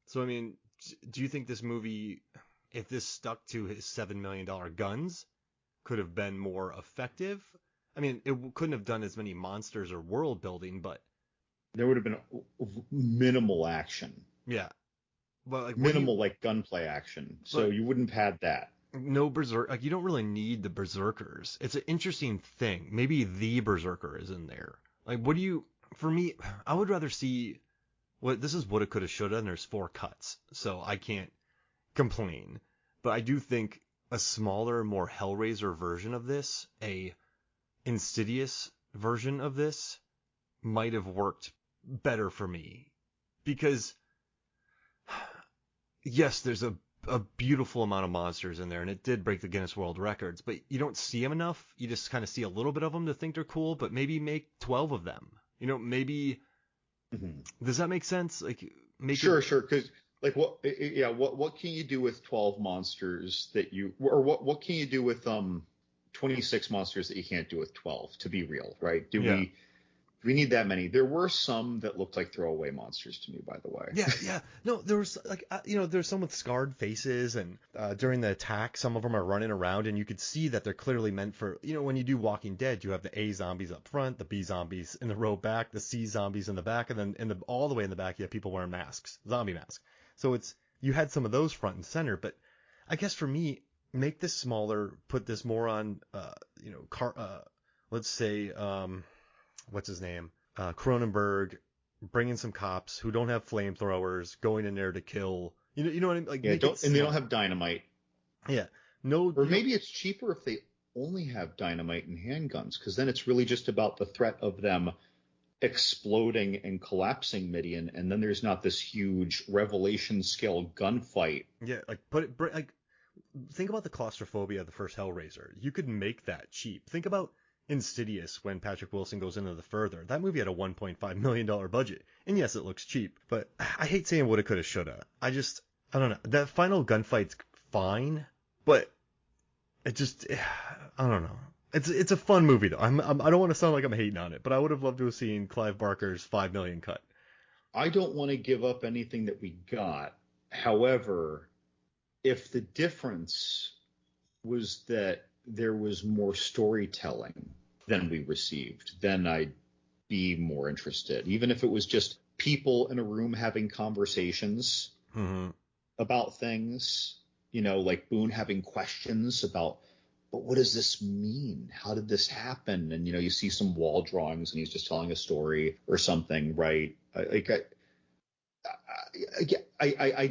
So, do you think this movie, if this stuck to his $7 million guns, could have been more effective? It couldn't have done as many monsters or world building, but there would have been minimal action. Yeah. But minimal gunplay action. So you wouldn't have had that. No berserk. You don't really need the berserkers. It's an interesting thing. Maybe the berserker is in there. For me, I would rather see this is what it could have, should have, and there's 4 cuts. So I can't complain. But I do think a smaller, more Hellraiser version of this, a Insidious version of this, might have worked better for me. Because yes, there's a beautiful amount of monsters in there, and it did break the Guinness World Records, but you don't see them enough. You just kind of see a little bit of them to think they're cool, but maybe make 12 of them. Maybe... Does that make sense? Sure. Because like what can you do with 12 monsters that you, or what can you do with 26 monsters that you can't do with 12, to be real, right? Yeah. Do we need that many? There were some that looked like throwaway monsters to me, by the way. Yeah, yeah. No, there was like there's some with scarred faces, and during the attack, some of them are running around, and you could see that they're clearly meant for when you do Walking Dead, you have the A zombies up front, the B zombies in the row back, the C zombies in the back, and then all the way in the back you have people wearing masks, zombie masks. So you had some of those front and center, but I guess for me, make this smaller, put this more on let's say what's his name, Cronenberg, bringing some cops who don't have flamethrowers, going in there to kill. You know what I mean? Like, Yeah, make it and they don't slim. have dynamite. Yeah, no, Or maybe it's cheaper if they only have dynamite and handguns, because then it's really just about the threat of them exploding and collapsing Midian, and then there's not this huge Revelation scale gunfight. yeah, like think about the claustrophobia of the first Hellraiser. You could make that cheap. Think about Insidious when Patrick Wilson goes into the further. That movie had a $1.5 million budget. And yes, it looks cheap, but I hate saying woulda, coulda, shoulda. I don't know. That final gunfight's fine, but it just, I don't know. It's a fun movie though. I don't want to sound like I'm hating on it, but I would have loved to have seen Clive Barker's 5 million cut. I don't want to give up anything that we got. However, if the difference was that there was more storytelling than we received, then I'd be more interested. Even if it was just people in a room having conversations about things, like Boone having questions about, but what does this mean? How did this happen? And, you see some wall drawings and he's just telling a story or something, right? I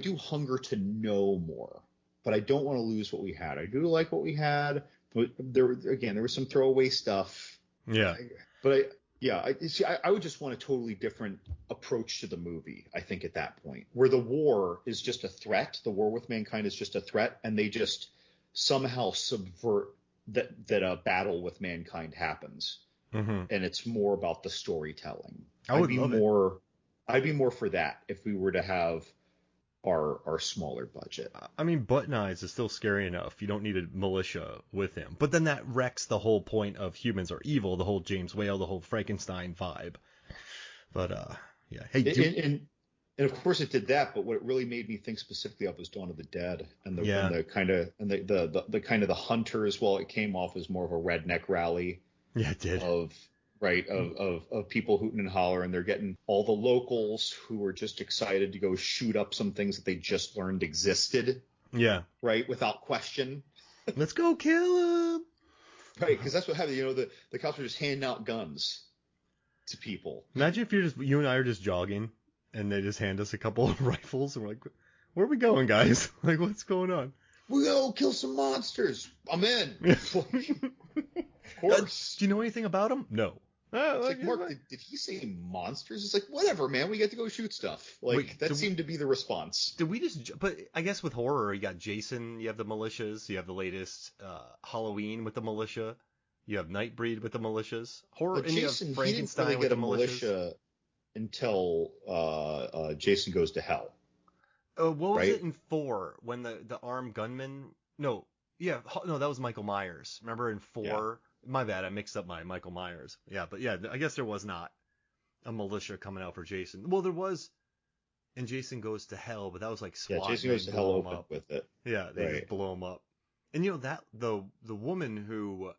do hunger to know more, but I don't want to lose what we had. I do like what we had. But there was some throwaway stuff. Yeah. I would just want a totally different approach to the movie, I think, at that point, where the war is just a threat. The war with mankind is just a threat, and they just somehow subvert that a battle with mankind happens. Mm-hmm. And it's more about the storytelling. I'd be more for that if we were to have our smaller budget. I mean, Button Eyes is still scary enough. You don't need a militia with him. But then that wrecks the whole point of humans are evil, the whole James Whale, the whole Frankenstein vibe. But, yeah. Hey, and of course it did that, but what it really made me think specifically of was Dawn of the Dead and the kind of the hunters. Well, it came off as more of a redneck rally. Yeah, it did. Of people hooting and hollering, and they're getting all the locals who are just excited to go shoot up some things that they just learned existed. Yeah. Right, without question. Let's go kill him. Right, because that's what happened. The cops are just handing out guns to people. Imagine if you and I are just jogging, and they just hand us a couple of rifles, and we're like, "Where are we going, guys? Like, what's going on?" We go kill some monsters. I'm in. Of course. Do you know anything about them? No. It's like, Mark, did he say monsters? It's like, whatever, man. We get to go shoot stuff. Like, wait, that seemed to be the response. Did we just... But I guess with horror, you got Jason, you have the militias, you have the latest Halloween with the militia, you have Nightbreed with the militias. Horror, and Jason, you have Frankenstein he didn't really with the militia until Jason Goes to Hell. What was it in 4 when the armed gunman... No, that was Michael Myers. Remember in 4... Yeah. My bad, I mixed up my Michael Myers. Yeah, but yeah, I guess there was not a militia coming out for Jason. Well, there was in Jason Goes to Hell, but that was like SWAT. Yeah, Jason Goes to Hell opened with it. Yeah, they just blow him up. And that the woman who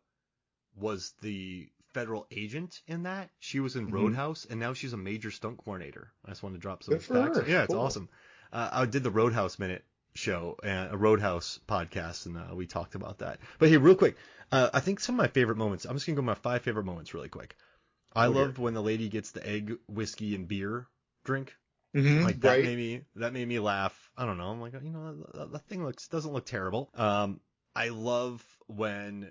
was the federal agent in that, she was in Roadhouse, and now she's a major stunt coordinator. I just wanted to drop some facts. Yeah, it's awesome. I did the Roadhouse Minute show, a Roadhouse podcast, and we talked about that. But hey, real quick, I think some of my favorite moments, I'm just gonna go my 5 favorite moments really quick. I loved when the lady gets the egg whiskey and beer drink. Like that made me laugh. I don't know. I'm like, that thing doesn't look terrible. I love when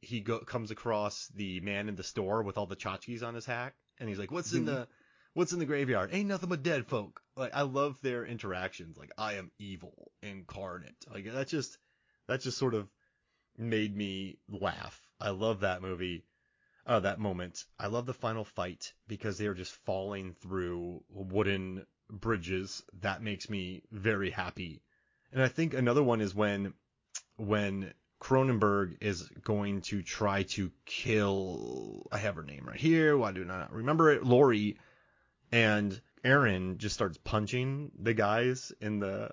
he comes across the man in the store with all the tchotchkes on his hat, and he's like, what's in the graveyard? Ain't nothing but dead folk. Like, I love their interactions. Like, I am evil incarnate. Like, that just sort of made me laugh. I love that movie. That moment. I love the final fight because they are just falling through wooden bridges, that makes me very happy. And I think another one is when Cronenberg is going to try to kill, I have her name right here, why do I not remember it, Lori, and Aaron just starts punching the guys in the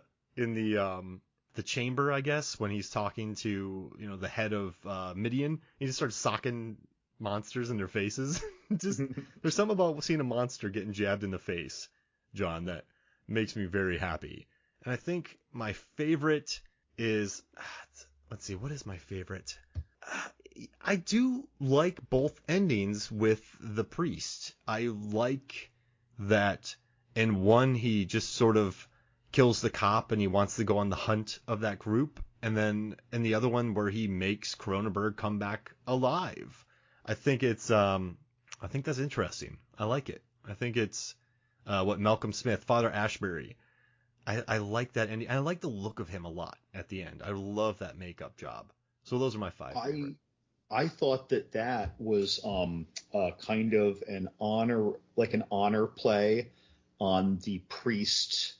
chamber, I guess, when he's talking to, the head of Midian. He just starts socking monsters in their faces. Just there's something about seeing a monster getting jabbed in the face, John, that makes me very happy. And I think my favorite is, let's see, what is my favorite? I do like both endings with the priest. I like that in one he just sort of kills the cop and he wants to go on the hunt of that group, and then in the other one where he makes Cronenberg come back alive. I think that's interesting. I like it. I think it's what Malcolm Smith, Father Ashbury. I like that ending. I like the look of him a lot at the end. I love that makeup job. So those are my five favorite. I thought that was kind of an honor play on the priest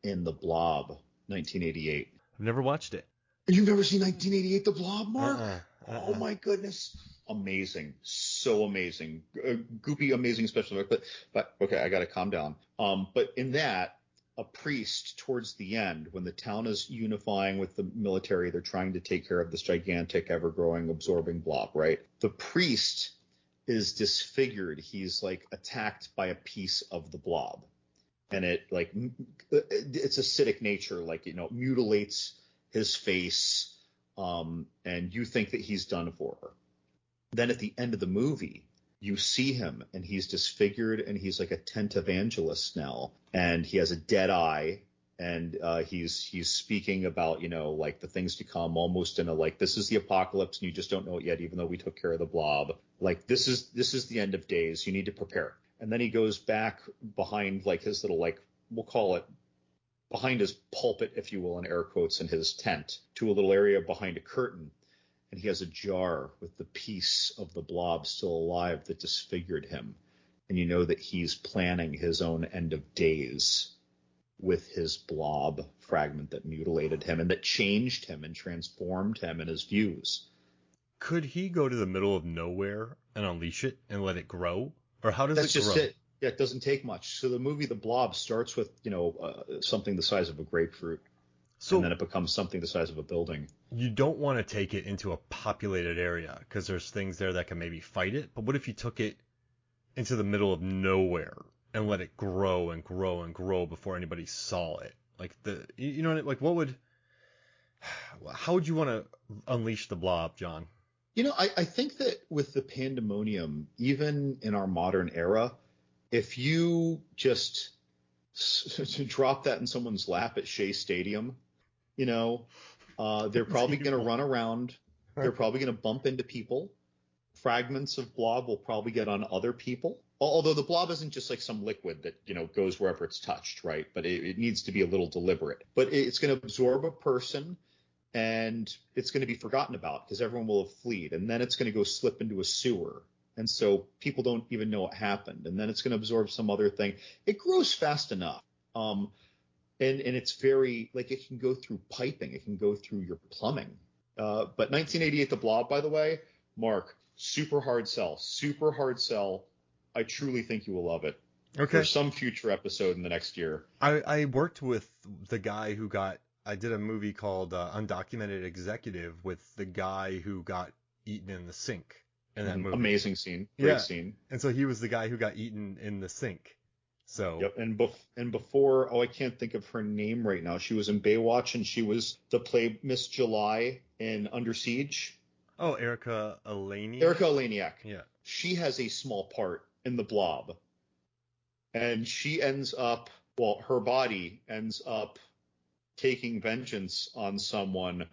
in The Blob, 1988. I've never watched it. You've never seen 1988 The Blob, Mark? Oh my goodness. Amazing. So amazing. Goopy, amazing special effect. But okay, I got to calm down. But in that, a priest towards the end, when the town is unifying with the military, they're trying to take care of this gigantic, ever-growing, absorbing blob, right? The priest is disfigured. He's like attacked by a piece of the blob. And it's acidic nature, mutilates his face, and you think that he's done for. Then at the end of the movie, you see him and he's disfigured and he's like a tent evangelist now, and he has a dead eye, and he's speaking about, the things to come, almost in a this is the apocalypse and you just don't know it yet, even though we took care of the blob. This is the end of days. You need to prepare. And then he goes back behind his little, we'll call it behind his pulpit, if you will, in air quotes, in his tent, to a little area behind a curtain. And he has a jar with the piece of the blob still alive that disfigured him. And you know that he's planning his own end of days with his blob fragment that mutilated him and that changed him and transformed him and his views. Could he go to the middle of nowhere and unleash it and let it grow? Or how does it grow? That's just it. Yeah, it doesn't take much. So the movie The Blob starts with, something the size of a grapefruit. And then it becomes something the size of a building. You don't want to take it into a populated area because there's things there that can maybe fight it. But what if you took it into the middle of nowhere and let it grow and grow and grow before anybody saw it? How would you want to unleash the blob, John? I think that with the pandemonium, even in our modern era, if you just drop that in someone's lap at Shea Stadium, they're probably going to run around. They're probably going to bump into people. Fragments of blob will probably get on other people. Although the blob isn't just like some liquid that, goes wherever it's touched, right? But it needs to be a little deliberate. But it's going to absorb a person, and it's going to be forgotten about because everyone will have fled. And then it's going to go slip into a sewer. And so people don't even know what happened. And then it's going to absorb some other thing. It grows fast enough. And it's very, it can go through piping. It can go through your plumbing. But 1988 The Blob, by the way, Mark, super hard sell. Super hard sell. I truly think you will love it. Okay. For some future episode in the next year. I worked with the guy who I did a movie called Undocumented Executive with the guy who got eaten in the sink in that movie. Amazing scene. Great scene. And so he was the guy who got eaten in the sink. So. Yep. And before, I can't think of her name right now. She was in Baywatch, and she was the play Miss July in Under Siege. Oh, Erica Eleniak. Erica Eleniak. Yeah. She has a small part in The Blob. And she ends up, her body ends up taking vengeance on someone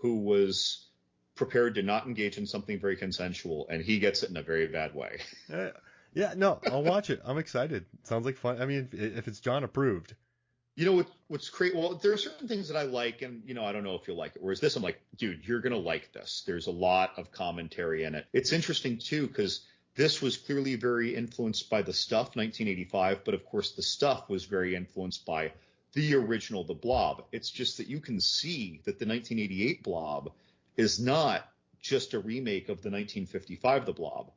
who was prepared to not engage in something very consensual, and he gets it in a very bad way. Yeah, no, I'll watch it. I'm excited. Sounds like fun. I mean, if it's John approved. What's great? Well, there are certain things that I like, and I don't know if you'll like it. Whereas this, I'm like, dude, you're gonna like this. There's a lot of commentary in it. It's interesting too because This was clearly very influenced by The Stuff, 1985, but of course The Stuff was very influenced by the original The Blob. It's just that you can see that the 1988 Blob is not just a remake of the 1955 The Blob.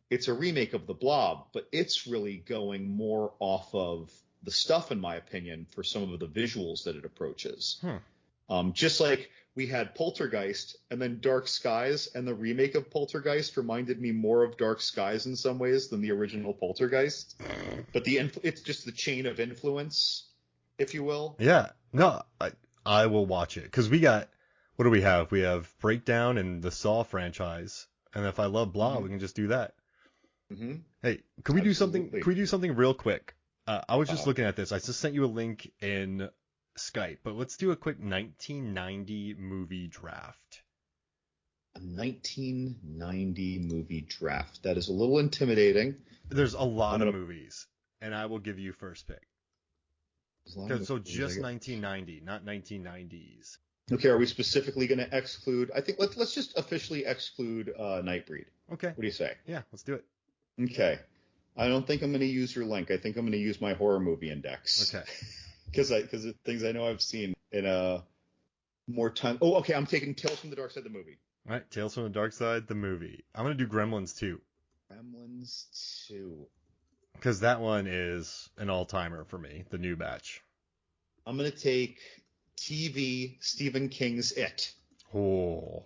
It's a remake of The Blob, but it's really going more off of The Stuff, in my opinion, for some of the visuals that it approaches. Just like we had Poltergeist and then Dark Skies, and the remake of Poltergeist reminded me more of Dark Skies in some ways than the original Poltergeist. But it's just the chain of influence, if you will. Yeah. No, I will watch it. Because what do we have? We have Breakdown and the Saw franchise. And if I love Blob, we can just do that. Mm-hmm. Hey, could we do something? Could we do something real quick? I was just looking at this. I just sent you a link in Skype, but let's do a quick 1990 movie draft. A 1990 movie draft. That is a little intimidating. There's a lot of movies, and I will give you first pick. So just 1990, not 1990s. Okay, are we specifically going to exclude? I think let's just officially exclude Nightbreed. Okay. What do you say? Yeah, let's do it. Okay. I don't think I'm going to use your link. I think I'm going to use my horror movie index. Okay. Because the things I know I've seen in a more time. Oh, okay. I'm taking Tales from the Dark Side, the movie. All right, Tales from the Dark Side, the movie. I'm going to do Gremlins 2. Gremlins 2. Because that one is an all-timer for me, the new batch. I'm going to take TV Stephen King's It. Oh. All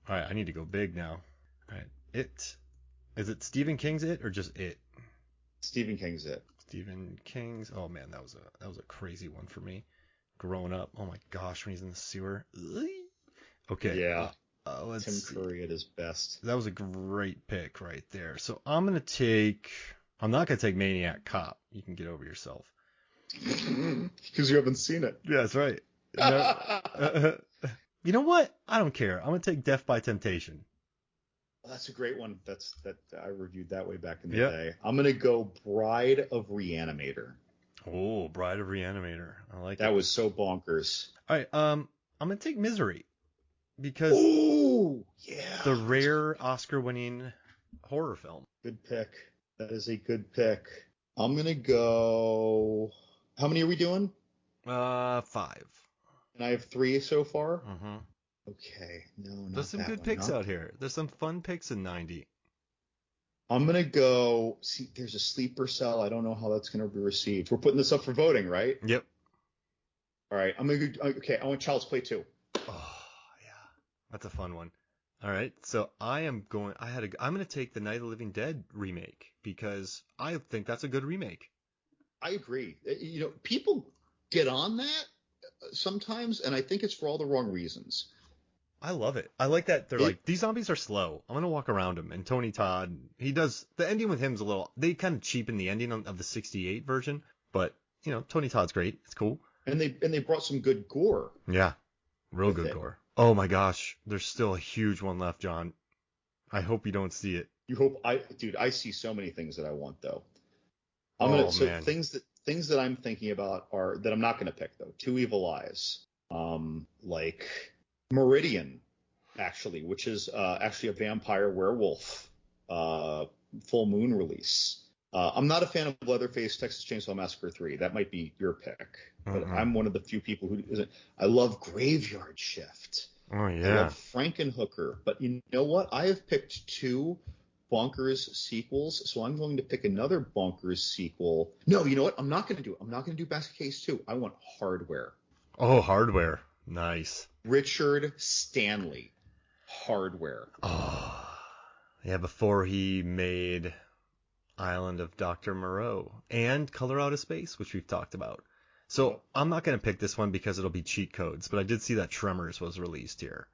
right, I need to go big now. All right, It. Is it Stephen King's It or just It? Stephen King's It. Stephen King's. Oh man, that was a crazy one for me. Growing up, oh my gosh, when he's in the sewer. Okay. Yeah. Let's see. Tim Curry at his best. That was a great pick right there. So I'm not gonna take Maniac Cop. You can get over yourself. Because you haven't seen it. Yeah, that's right. You know what? I don't care. I'm gonna take Death by Temptation. That's a great one. That I reviewed that way back in the day. I'm gonna go Bride of Reanimator. Oh, Bride of Reanimator. I like that. That was so bonkers. All right, I'm gonna take Misery because the rare Oscar-winning horror film. Good pick. That is a good pick. I'm gonna go. How many are we doing? 5. And I have 3 so far. Mm-hmm. Okay, no, there's some good picks out here. There's some fun picks in 90. I'm gonna go. See, there's a sleeper cell. I don't know how that's gonna be received. We're putting this up for voting, right? Yep. All right, I'm gonna go. Okay, I want Child's Play 2. Oh yeah, that's a fun one. All right, so I'm gonna take the Night of the Living Dead remake because I think that's a good remake. I agree. You know, people get on that sometimes, and I think it's for all the wrong reasons. I love it. I like that they're like, these zombies are slow. I'm going to walk around them. And Tony Todd, the ending with him's they kind of cheapen the ending of the 68 version. But, you know, Tony Todd's great. It's cool. And they brought some good gore. Yeah. Real good gore. Oh my gosh. There's still a huge one left, John. I hope you don't see it. You hope I see so many things that I want though. Man. Things that I'm thinking about are that I'm not going to pick though. Two Evil Eyes. Like Meridian, actually, which is actually a vampire werewolf full moon release. I'm not a fan of Leatherface Texas Chainsaw Massacre 3. That might be your pick, but I'm one of the few people who isn't. I love Graveyard Shift. Oh yeah. I love Frankenhooker, but you know what? I have picked 2 bonkers sequels, so I'm going to pick another bonkers sequel. No, you know what? I'm not going to do it. I'm not going to do Basket Case 2. I want Hardware. Oh, Hardware. Nice. Richard Stanley. Hardware. Oh. Yeah, before he made Island of Dr. Moreau and Color Out of Space, which we've talked about. So I'm not going to pick this one because it'll be cheat codes, but I did see that Tremors was released here.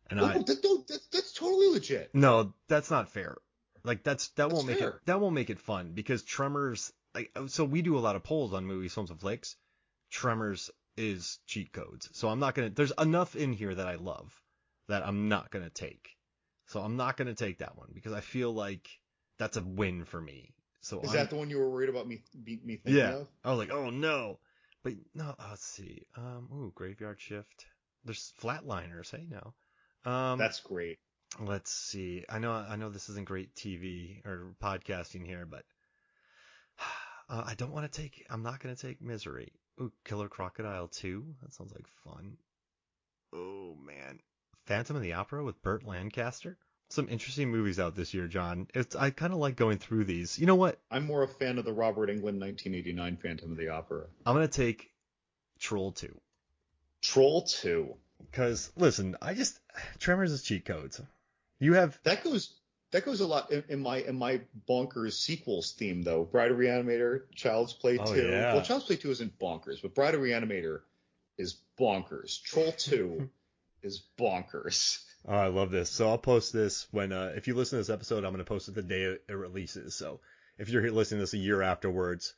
And that's totally legit. No, that's not fair. Like that won't make it fun because Tremors, so we do a lot of polls on movies, films, and flicks. Tremors is cheat codes. So I'm not going to, there's enough in here that I love that I'm not going to take. So I'm not going to take that one because I feel like that's a win for me. So is that the one you were worried about me thinking of? I was like, oh no. But no, let's see. Graveyard Shift. There's Flatliners, hey now. That's great. Let's see. I know this isn't great TV or podcasting here, but I don't want to take. I'm not gonna take Misery. Ooh, Killer Crocodile 2. That sounds like fun. Oh man, Phantom of the Opera with Burt Lancaster. Some interesting movies out this year, John. I kind of like going through these. You know what? I'm more a fan of the Robert Englund 1989 Phantom of the Opera. I'm gonna take Troll 2. Troll 2. Because listen, Tremors is cheat codes. You have That goes a lot in my bonkers sequels theme though. Bride of Reanimator, Child's Play 2. Oh yeah. Well, Child's Play 2 isn't bonkers, but Bride of Reanimator is bonkers. Troll 2 is bonkers. Oh, I love this. So I'll post this when if you listen to this episode, I'm gonna post it the day it releases. So if you're listening to this a year afterwards,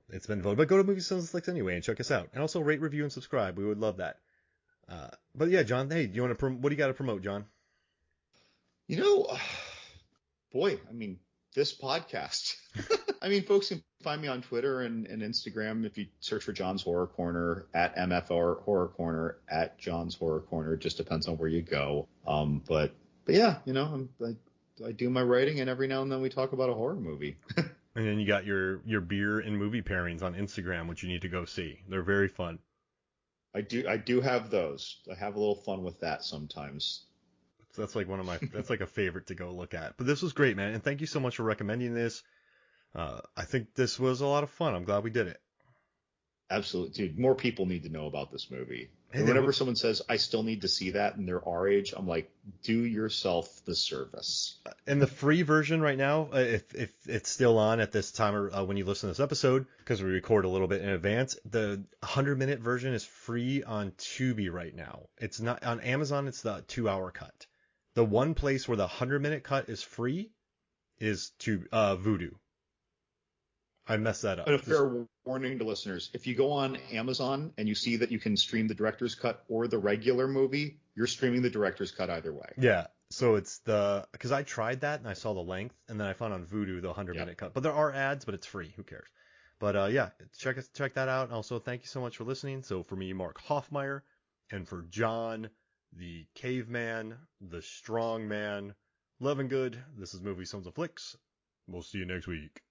it's been voted. But go to Movie Sounds Flicks anyway and check us out. And also rate, review, and subscribe. We would love that. But yeah, John, hey, do you want to what do you got to promote, John? You know, boy, I mean, this podcast. I mean, folks can find me on Twitter and Instagram if you search for John's Horror Corner, at MFR Horror Corner, at John's Horror Corner. It just depends on where you go. But yeah, I do my writing, and every now and then we talk about a horror movie. And then you got your beer and movie pairings on Instagram, which you need to go see. They're very fun. I do have those. I have a little fun with that sometimes. So that's like that's like a favorite to go look at. But this was great, man. And thank you so much for recommending this. I think this was a lot of fun. I'm glad we did it. Absolutely. Dude, more people need to know about this movie. And whenever someone says, I still need to see that, and they're our age, I'm like, do yourself the service. And the free version right now, if it's still on at this time or when you listen to this episode, because we record a little bit in advance, the 100-minute version is free on Tubi right now. It's not on Amazon. It's the 2-hour cut. The one place where the 100-minute cut is free is to Vudu. I messed that up. And a fair warning to listeners, if you go on Amazon and you see that you can stream the director's cut or the regular movie, you're streaming the director's cut either way. Yeah. So it's because I tried that and I saw the length, and then I found on Vudu the 100-minute cut. But there are ads, but it's free. Who cares? But yeah, check that out. And also, thank you so much for listening. So for me, Mark Hoffmeyer, and for John, the caveman, the strong man, Love and Good, this is Movie Sons of Flicks. We'll see you next week.